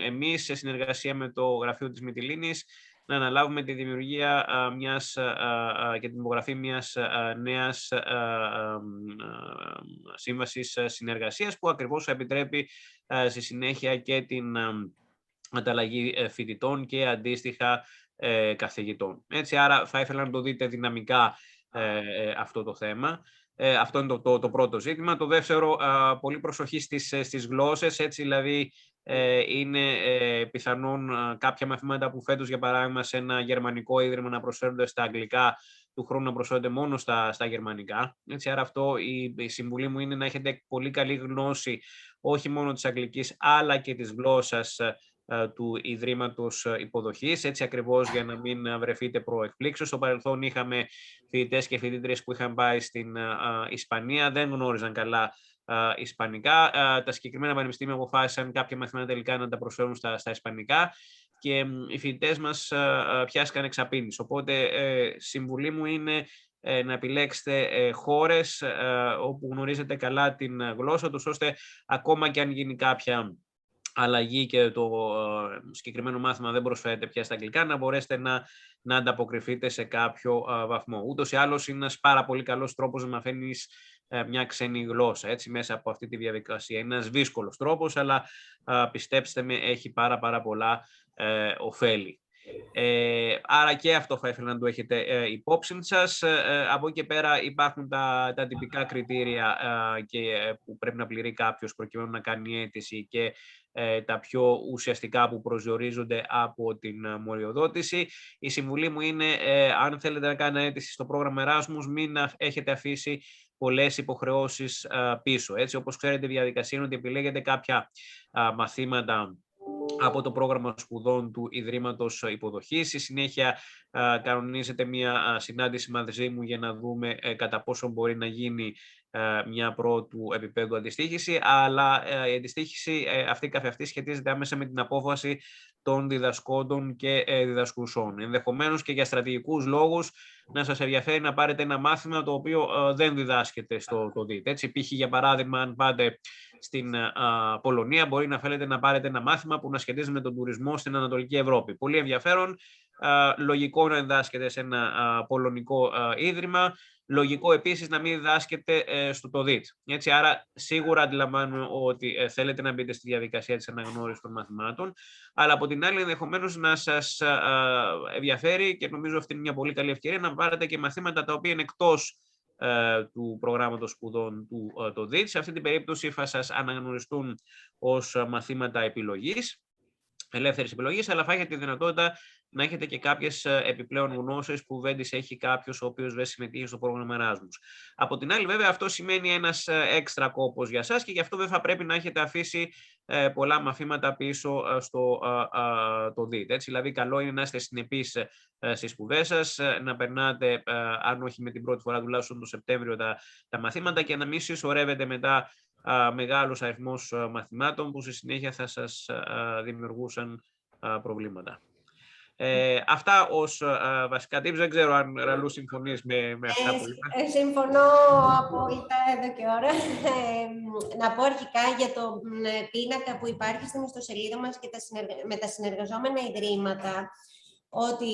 εμείς, σε συνεργασία με το γραφείο της Μυτιλήνης, να αναλάβουμε τη δημιουργία και την υπογραφή μιας νέας σύμβασης συνεργασίας, που ακριβώς θα επιτρέπει στη συνέχεια και την ανταλλαγή φοιτητών και αντίστοιχα καθηγητών. Έτσι, άρα θα ήθελα να το δείτε δυναμικά αυτό το θέμα. Αυτό είναι το πρώτο ζήτημα. Το δεύτερο, πολύ προσοχή στις γλώσσες, έτσι δηλαδή είναι πιθανόν κάποια μαθήματα που φέτος, για παράδειγμα, σε ένα γερμανικό ίδρυμα να προσφέρονται στα αγγλικά, του χρόνου να προσφέρονται μόνο στα γερμανικά. Έτσι, άρα αυτό η συμβουλή μου είναι να έχετε πολύ καλή γνώση όχι μόνο της αγγλικής αλλά και της γλώσσας του Ιδρύματος Υποδοχής, έτσι ακριβώς για να μην βρεθείτε προεκπλήξεως. Στο παρελθόν είχαμε φοιτητές και φοιτήτριες που είχαν πάει στην Ισπανία, δεν γνώριζαν καλά ισπανικά. Τα συγκεκριμένα πανεπιστήμια αποφάσισαν κάποια μαθήματα τελικά να τα προσφέρουν στα ισπανικά και οι φοιτητές μας πιάστηκαν εξαπίνης. Οπότε συμβουλή μου είναι να επιλέξετε χώρες όπου γνωρίζετε καλά την γλώσσα τους, ώστε ακόμα και αν γίνει κάποια αλλαγή και το συγκεκριμένο μάθημα δεν προσφέρεται πια στα αγγλικά, να μπορέσετε να ανταποκριθείτε σε κάποιο βαθμό. Ούτως ή άλλως είναι ένας πάρα πολύ καλός τρόπος να μαθαίνεις μια ξένη γλώσσα, έτσι, μέσα από αυτή τη διαδικασία. Είναι ένας δύσκολος τρόπος, αλλά πιστέψτε με, έχει πάρα πολλά ωφέλη. Άρα και αυτό θα ήθελα να το έχετε υπόψη σας. Από εκεί και πέρα υπάρχουν τα τυπικά κριτήρια που πρέπει να πληρεί κάποιος προκειμένου να κάνει αίτηση και τα πιο ουσιαστικά που προσδιορίζονται από την μοριοδότηση. Η συμβουλή μου είναι, αν θέλετε να κάνετε αίτηση στο πρόγραμμα Erasmus, μην έχετε αφήσει πολλές υποχρεώσεις πίσω. Έτσι, όπως ξέρετε, η διαδικασία είναι ότι επιλέγετε κάποια μαθήματα από το πρόγραμμα σπουδών του Ιδρύματος Υποδοχής. Στη συνέχεια κανονίζεται μια συνάντηση μαζί μου για να δούμε κατά πόσο μπορεί να γίνει μια πρώτου επίπεδου αντιστοίχηση, αλλά η αντιστοίχηση αυτή καθ' αυτή σχετίζεται άμεσα με την απόφαση των διδασκόντων και διδασκουσών. Ενδεχομένως και για στρατηγικούς λόγους να σας ενδιαφέρει να πάρετε ένα μάθημα το οποίο δεν διδάσκεται στο ΔΙΤ. Έτσι, π.χ. για παράδειγμα, αν πάτε στην Πολωνία, μπορεί να θέλετε να πάρετε ένα μάθημα που να σχετίζεται με τον τουρισμό στην Ανατολική Ευρώπη. Πολύ ενδιαφέρον, λογικό να διδάσκεται σε ένα πολωνικό ίδρυμα, λογικό επίσης να μην διδάσκεται στο ΔΙΤ. Έτσι, άρα σίγουρα αντιλαμβάνομαι ότι θέλετε να μπείτε στη διαδικασία της αναγνώρισης των μαθημάτων, αλλά από την άλλη ενδεχομένως να σας ενδιαφέρει, και νομίζω αυτή είναι μια πολύ καλή ευκαιρία, να πάρετε και μαθήματα τα οποία είναι εκτός του προγράμματος σπουδών του το ΔΙΤ. Σε αυτή την περίπτωση θα σας αναγνωριστούν ως μαθήματα επιλογής ελεύθερης επιλογής, αλλά θα έχετε τη δυνατότητα να έχετε και κάποιες επιπλέον γνώσεις που δεν τις έχει κάποιος ο οποίος δεν συμμετείχε στο πρόγραμμα Erasmus. Από την άλλη, βέβαια, αυτό σημαίνει ένας έξτρα κόπος για σας και γι' αυτό δεν θα πρέπει να έχετε αφήσει πολλά μαθήματα πίσω στο το δείτε. Έτσι, δηλαδή, καλό είναι να είστε συνεπείς στις σπουδές σας, να περνάτε, αν όχι με την πρώτη φορά, τουλάχιστον το Σεπτέμβριο τα μαθήματα και να μην συσσωρεύετε μετά μεγάλους αριθμούς μαθημάτων που στη συνέχεια θα σας δημιουργούσαν προβλήματα. Αυτά ως βασικά tips. Δεν ξέρω αν Ραλού συμφωνείς με αυτά που είπα. Συμφωνώ απόλυτα εδώ και ώρα. Να πω αρχικά για τον πίνακα που υπάρχει στην ιστοσελίδα μας και με τα συνεργαζόμενα ιδρύματα, ότι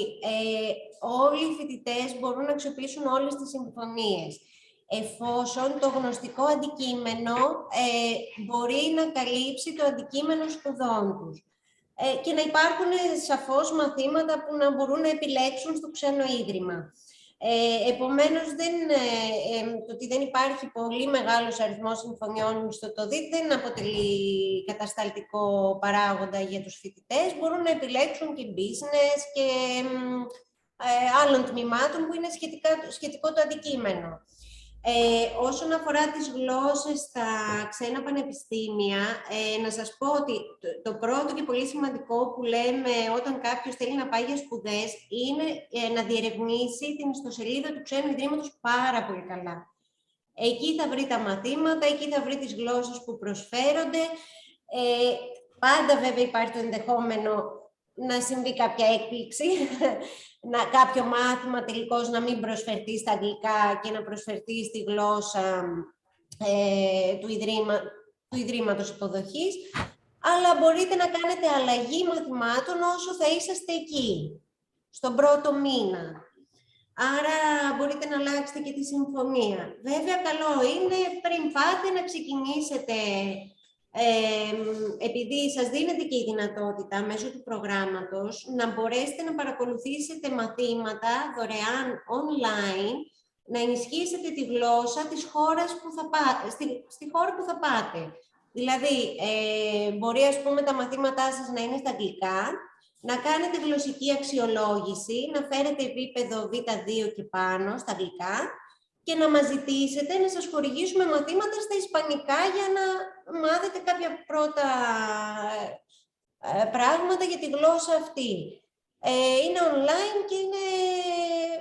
όλοι οι φοιτητές μπορούν να αξιοποιήσουν όλες τις συμφωνίες, εφόσον το γνωστικό αντικείμενο μπορεί να καλύψει το αντικείμενο σπουδών τους. Και να υπάρχουν σαφώς μαθήματα που να μπορούν να επιλέξουν στο ξένο ίδρυμα. Επομένως, το ότι δεν υπάρχει πολύ μεγάλος αριθμός συμφωνιών στο ΤΟΔΙΤ δεν αποτελεί κατασταλτικό παράγοντα για τους φοιτητές. Μπορούν να επιλέξουν και business και άλλων τμήματων που είναι σχετικό το αντικείμενο. Όσον αφορά τις γλώσσες στα ξένα πανεπιστήμια, να σας πω ότι το πρώτο και πολύ σημαντικό που λέμε όταν κάποιος θέλει να πάει για σπουδές είναι να διερευνήσει την ιστοσελίδα του ξένου ιδρύματος πάρα πολύ καλά. Εκεί θα βρει τα μαθήματα, εκεί θα βρει τις γλώσσες που προσφέρονται. Πάντα βέβαια υπάρχει το ενδεχόμενο να συμβεί κάποια έκπληξη, κάποιο μάθημα τελικώς να μην προσφερθεί στα αγγλικά και να προσφερθεί στη γλώσσα του Ιδρύματος Υποδοχής, αλλά μπορείτε να κάνετε αλλαγή μαθημάτων όσο θα είσαστε εκεί, στον πρώτο μήνα. Άρα μπορείτε να αλλάξετε και τη συμφωνία. Βέβαια, καλό είναι πριν πάτε να ξεκινήσετε, επειδή σας δίνεται και η δυνατότητα μέσω του προγράμματος να μπορέσετε να παρακολουθήσετε μαθήματα δωρεάν online, να ενισχύσετε τη γλώσσα της χώρας που θα στη χώρα που θα πάτε. Δηλαδή, μπορεί ας πούμε τα μαθήματά σας να είναι στα αγγλικά, να κάνετε γλωσσική αξιολόγηση, να φέρετε επίπεδο Β2 και πάνω στα αγγλικά και να μας ζητήσετε να σας χορηγήσουμε μαθήματα στα ισπανικά για να μάθετε κάποια πρώτα πράγματα για τη γλώσσα αυτή. Είναι online και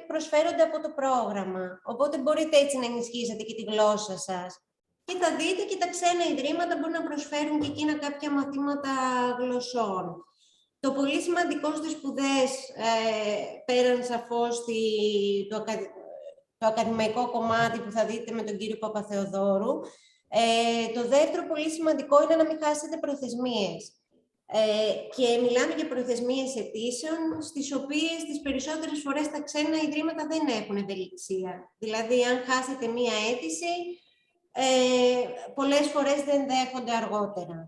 προσφέρονται από το πρόγραμμα, οπότε μπορείτε έτσι να ενισχύσετε και τη γλώσσα σας. Και θα δείτε και τα ξένα ιδρύματα μπορούν να προσφέρουν και εκείνα κάποια μαθήματα γλωσσών. Το πολύ σημαντικό στις σπουδές, πέραν σαφώς το ακαδημαϊκό κομμάτι που θα δείτε με τον κύριο Παπαθεοδόρου, το δεύτερο πολύ σημαντικό είναι να μην χάσετε προθεσμίες. Και μιλάμε για προθεσμίες αιτήσεων, στις οποίες τις περισσότερες φορές τα ξένα ιδρύματα δεν έχουν ευελιξία. Δηλαδή, αν χάσετε μία αίτηση, πολλές φορές δεν δέχονται αργότερα.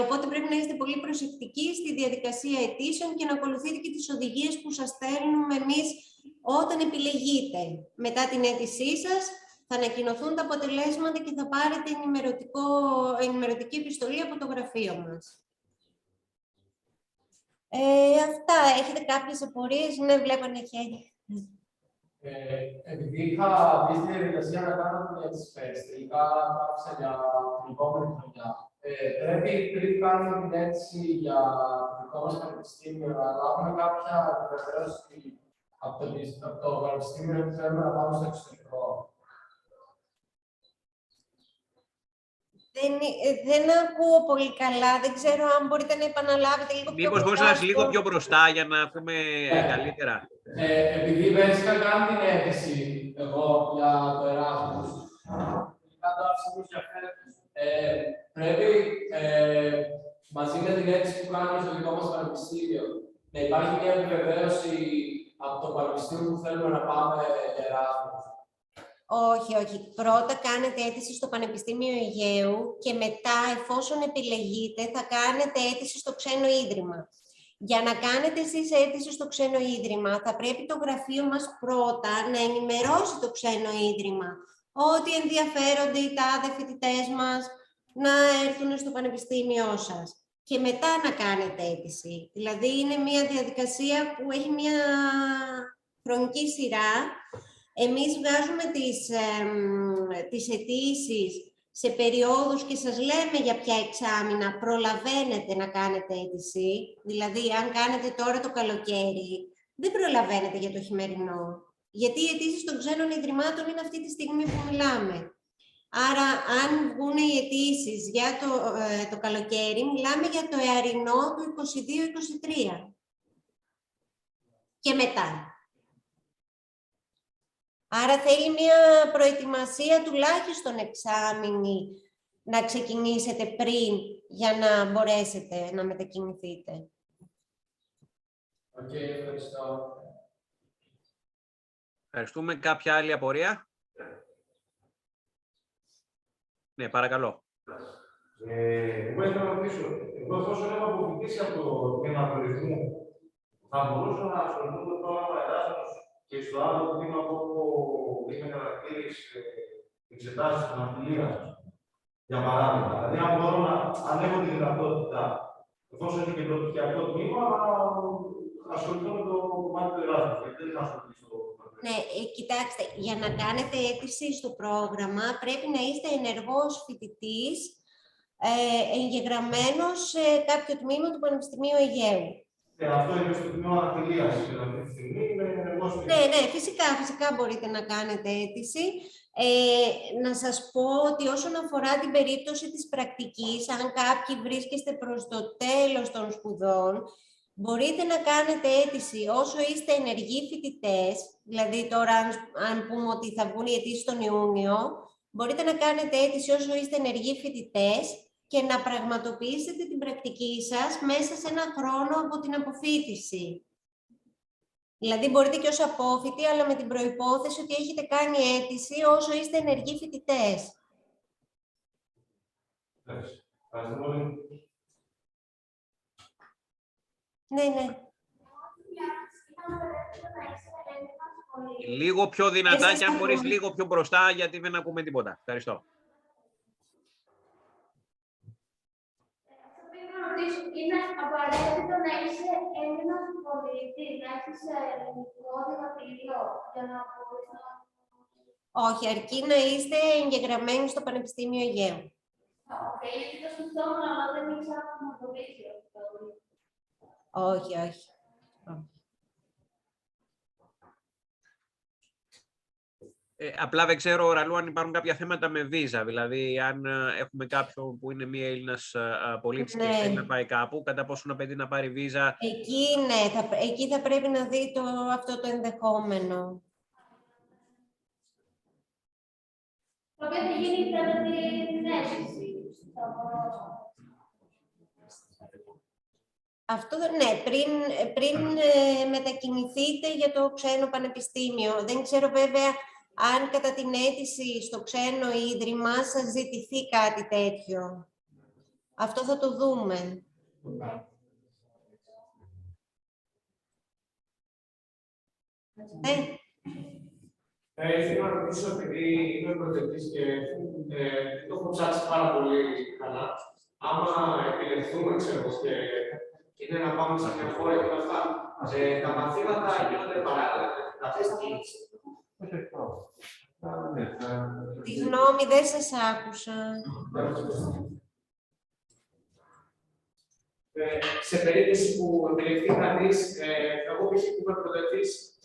Οπότε πρέπει να είστε πολύ προσεκτικοί στη διαδικασία αιτήσεων και να ακολουθείτε και τις οδηγίες που σας στέλνουμε εμείς όταν επιλεγείτε. Μετά την αίτησή σας θα ανακοινωθούν τα αποτελέσματα και θα πάρετε ενημερωτική επιστολή από το γραφείο μας. Αυτά. Έχετε κάποιες απορίες? Ναι, βλέπω ένα χέρι. Επειδή είχα μπει στη διαδικασία να κάνω μια της ΦΕΣ, τελικά άφησα για την επόμενη χρονιά. Πρέπει πριν κάνουμε την αίτηση για το δικό μας πανεπιστήμιο να λάβουμε κάποια επιβεβαίωση από το πανεπιστήμιο που θέλουμε να πάμε στο εξωτερικό. Δεν ακούω πολύ καλά. Δεν ξέρω αν μπορείτε να επαναλάβετε λίγο πιο μπροστά. Μήπως μπορείς να είσαι λίγο πιο μπροστά για να ακούμε καλύτερα. Επειδή δεν είχα κάνει την αίτηση εγώ για το Erasmus, πρέπει μαζί με την αίτηση που κάνουμε στο δικό μας πανεπιστήμιο να υπάρχει μια επιβεβαίωση από το πανεπιστήμιο που θέλουμε να πάμε για Erasmus. Όχι, όχι. Πρώτα κάνετε αίτηση στο Πανεπιστήμιο Αιγαίου και μετά, εφόσον επιλεγείτε, θα κάνετε αίτηση στο ξένο ίδρυμα. Για να κάνετε εσείς αίτηση στο ξένο ίδρυμα, θα πρέπει το γραφείο μας πρώτα να ενημερώσει το ξένο ίδρυμα ότι ενδιαφέρονται οι τάδε φοιτητές μας να έρθουν στο πανεπιστήμιό σας. και μετά να κάνετε αίτηση. Δηλαδή είναι μια διαδικασία που έχει μια χρονική σειρά. Εμείς βγάζουμε τις αιτήσεις σε περιόδους και σας λέμε για ποια εξάμηνα προλαβαίνετε να κάνετε αίτηση. Δηλαδή, αν κάνετε τώρα το καλοκαίρι, δεν προλαβαίνετε για το χειμερινό. Γιατί οι αιτήσεις των ξένων ιδρυμάτων είναι αυτή τη στιγμή που μιλάμε. Άρα, αν βγουν οι αιτήσεις για το καλοκαίρι, μιλάμε για το εαρινό του 22-23. Και μετά. Άρα θέλει μια προετοιμασία τουλάχιστον εξάμηνη να ξεκινήσετε πριν για να μπορέσετε να μετακινηθείτε. Ευχαριστώ. Ευχαριστούμε. Κάποια άλλη απορία? Ναι, παρακαλώ. Εγώ ήθελα να ρωτήσω, εγώ εφόσον έχω αποφοιτήσει από το Τμήμα Τουρισμού, θα μπορούσα να ασχοληθώ με το πρόγραμμα Erasmus και στο άλλο τμήμα που είμαι χαρακτήρης εξετάσεις της ναυτιλίας, για παράδειγμα. Δηλαδή, αν μπορώ αν έχω τη δυνατότητα, εφόσον είναι και πρωτοπτυχιακό τμήμα, να ασχοληθώ με το κομμάτι του Erasmus, γιατί δεν είμαι ασχοληθείς στο. Ναι, κοιτάξτε, για να κάνετε αίτηση στο πρόγραμμα πρέπει να είστε ενεργός φοιτητής, εγγεγραμμένος σε κάποιο τμήμα του Πανεπιστημίου Αιγαίου. Αυτό είναι στο τμήμα ναυτιλίας αυτή τη στιγμή, είμαι ενεργός φοιτητής. Ναι, φυσικά μπορείτε να κάνετε αίτηση. Να σας πω ότι όσον αφορά την περίπτωση της πρακτικής, αν κάποιοι βρίσκεστε προς το τέλος των σπουδών, μπορείτε να κάνετε αίτηση όσο είστε ενεργοί φοιτητές, δηλαδή τώρα αν πούμε ότι θα βγουν οι αιτήσεις τον Ιούνιο, μπορείτε να κάνετε αίτηση όσο είστε ενεργοί φοιτητές και να πραγματοποιήσετε την πρακτική σας μέσα σε ένα χρόνο από την αποφοίτηση. Δηλαδή μπορείτε και ως απόφοιτοι, αλλά με την προϋπόθεση ότι έχετε κάνει αίτηση όσο είστε ενεργοί φοιτητές. Ναι. Λίγο πιο δυνατά και αν μπορείς λίγο πιο μπροστά, γιατί δεν ακούμε τίποτα. Ευχαριστώ. Είναι απαραίτητο να είσαι Έλληνας πολίτης, να έχεις ελληνικό διαβατήριο για να μπορείς να... Όχι, αρκεί να είστε εγγεγραμμένοι στο Πανεπιστήμιο Αιγαίου. Γιατί το σκεφτόμουν, αλλά δεν ήξερα να το πείσει. Όχι. Απλά δεν ξέρω, Ραλού, αν υπάρχουν κάποια θέματα με βίζα. Δηλαδή, αν έχουμε κάποιον που είναι μία Έλληνας πολίτης και θέλει να πάει κάπου, κατά πόσο απαιτεί να πάρει βίζα. Εκεί θα πρέπει να δει αυτό το ενδεχόμενο. Το οποίο θα γίνει κατά την αίσθηση. Αυτό, ναι, πριν μετακινηθείτε για το ξένο πανεπιστήμιο. Δεν ξέρω βέβαια αν κατά την αίτηση στο ξένο ίδρυμα σας ζητηθεί κάτι τέτοιο. Αυτό θα το δούμε. Ήθελα να ρωτήσω, επειδή είμαι προτεκτής και το έχω ψάξει πάρα πολύ καλά, άμα επιλεχθούμε, ξέρω, και είναι να πάμε σε μια χώρα και όλα αυτά, τα μαθήματα γίνονται παράλληλα. Συγγνώμη, δεν σας άκουσα. Σε περίπτωση που επιλεχθεί κανείς, εγώ π.χ. που είμαι προτεκτής,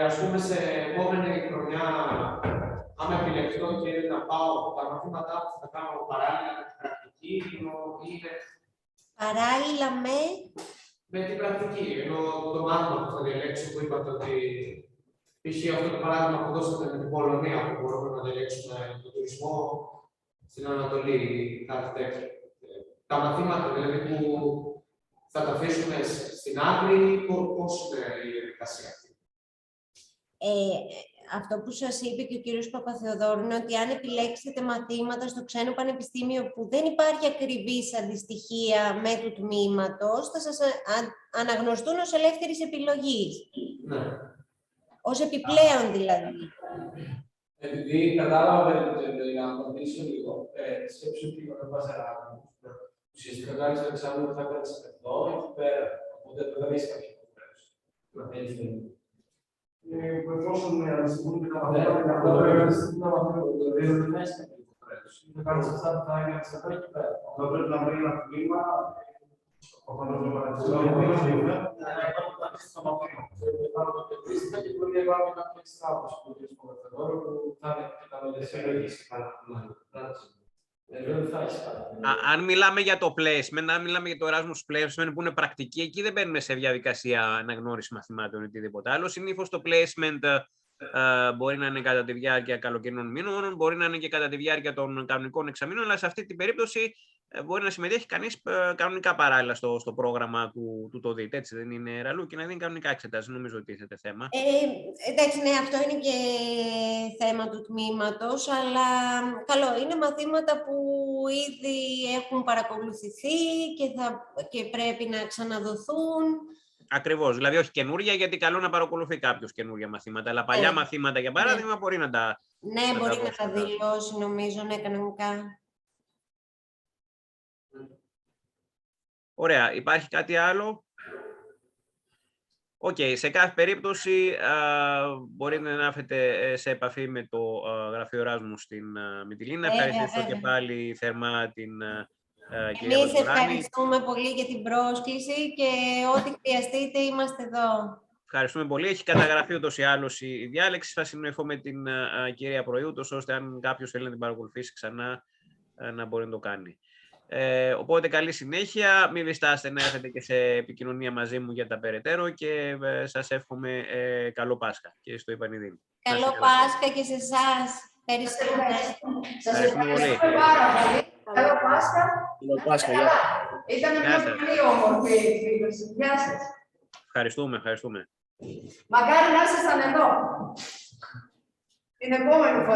ας πούμε, σε επόμενη χρονιά, άμα επιλεχθώ και να πάω, τα μαθήματά μου θα κάνω παράλληλα με την πρακτική, είναι... Παράλληλα με την πρακτική, ενώ το μάθημα που θα διαλέξω, που είπατε ότι π.χ. αυτό το παράδειγμα που δώσατε με την Πολωνία, που μπορούμε να διαλέξουμε τον τουρισμό στην Ανατολή, κάτι τέτοιο. Τα μαθήματα δηλαδή που θα τα αφήσουμε στην άκρη, πώς είναι η διαδικασία αυτή. Αυτό που σας είπε και ο κύριος Παπαθεοδόρου είναι ότι αν επιλέξετε μαθήματα στο ξένο πανεπιστήμιο που δεν υπάρχει ακριβής αντιστοιχεία με του τμήματος, θα σας αναγνωστούν ως ελεύθερης επιλογής. Ναι. Ως επιπλέον δηλαδή. Επειδή κατάλαβα για να απαντήσω λίγο, σκέψου ότι ο Εράσμους ουσιαστικά κάνεις το εξάμεινο που θα κάνεις εδώ, εκεί πέρα. Οπότε δεν έχεις κάποια υποχρέωση. Εφόσον αντιστοιχούν τα μαθήματα για αυτό, πρέπει να αντιστοιχούν τα μαθήματα. Δηλαδή, δεν έχεις κάποια υποχρέωση. Δεν κάνεις αυτά που θα έκανες εδώ εκεί πέρα. Θα πρέπει να βρει ένα τμήμα, προφανώς με πανεπιστημίο, να υπάρχει στο μαθήμα. Πάνω το πετρίστηκα και μπορεί να υπάρχει κάποια εξτράπωση που θα είναι καταναλωτική. Αν μιλάμε για το placement, αν μιλάμε για το Erasmus placement που είναι πρακτική, εκεί δεν μπαίνουμε σε διαδικασία αναγνώριση μαθημάτων ή οτιδήποτε άλλο. Συνήθως το placement μπορεί να είναι κατά τη διάρκεια καλοκαιρινών μήνων, μπορεί να είναι και κατά τη διάρκεια των κανονικών εξαμήνων, αλλά σε αυτή την περίπτωση μπορεί να συμμετέχει κανείς κανονικά παράλληλα στο πρόγραμμα του το ΔΙΤ. Έτσι δεν είναι, Ραλού, και να δίνει κανονικά εξετάσεις. Νομίζω ότι τίθεται θέμα. Εντάξει, ναι, αυτό είναι και θέμα του τμήματος, αλλά καλό, είναι μαθήματα που ήδη έχουν παρακολουθηθεί και πρέπει να ξαναδοθούν. Ακριβώς, δηλαδή όχι καινούρια, γιατί καλό να παρακολουθεί κάποιος καινούρια μαθήματα, αλλά παλιά μαθήματα, για παράδειγμα, μπορεί να τα... Ναι, μπορεί να τα δηλώσει, νομίζω, ναι, κανονικά. Ωραία, υπάρχει κάτι άλλο? Οκ, σε κάθε περίπτωση μπορείτε να έρθετε σε επαφή με το γραφείο Erasmus στην Μυτιλίνα. Ευχαριστήσω και πάλι θερμά την κυρία Εμείς Βατουράνη. ευχαριστούμε πολύ για την πρόσκληση και ό,τι χρειαστείτε είμαστε εδώ. Ευχαριστούμε πολύ. Έχει καταγραφεί ούτως ή άλλως η διάλεξη. Θα συνοηθώ με την κυρία Προϊού, ώστε αν κάποιος θέλει να την παρακολουθήσει ξανά, να μπορεί να το κάνει. Οπότε καλή συνέχεια, μην διστάσετε να έρθετε και σε επικοινωνία μαζί μου για τα περαιτέρω και σας εύχομαι καλό Πάσχα και στο Ιπανιδήμ. Καλό Πάσχα και σε εσάς. Ευχαριστούμε. Σας ευχαριστούμε πάρα πολύ. Καλό Πάσχα. Καλό Πάσχα, γεια σας. Ήταν μια πολύ όμορφη εκδήλωση. Γεια σας. Ευχαριστούμε, ευχαριστούμε. Μακάρι να ήσασταν εδώ την επόμενη φορά.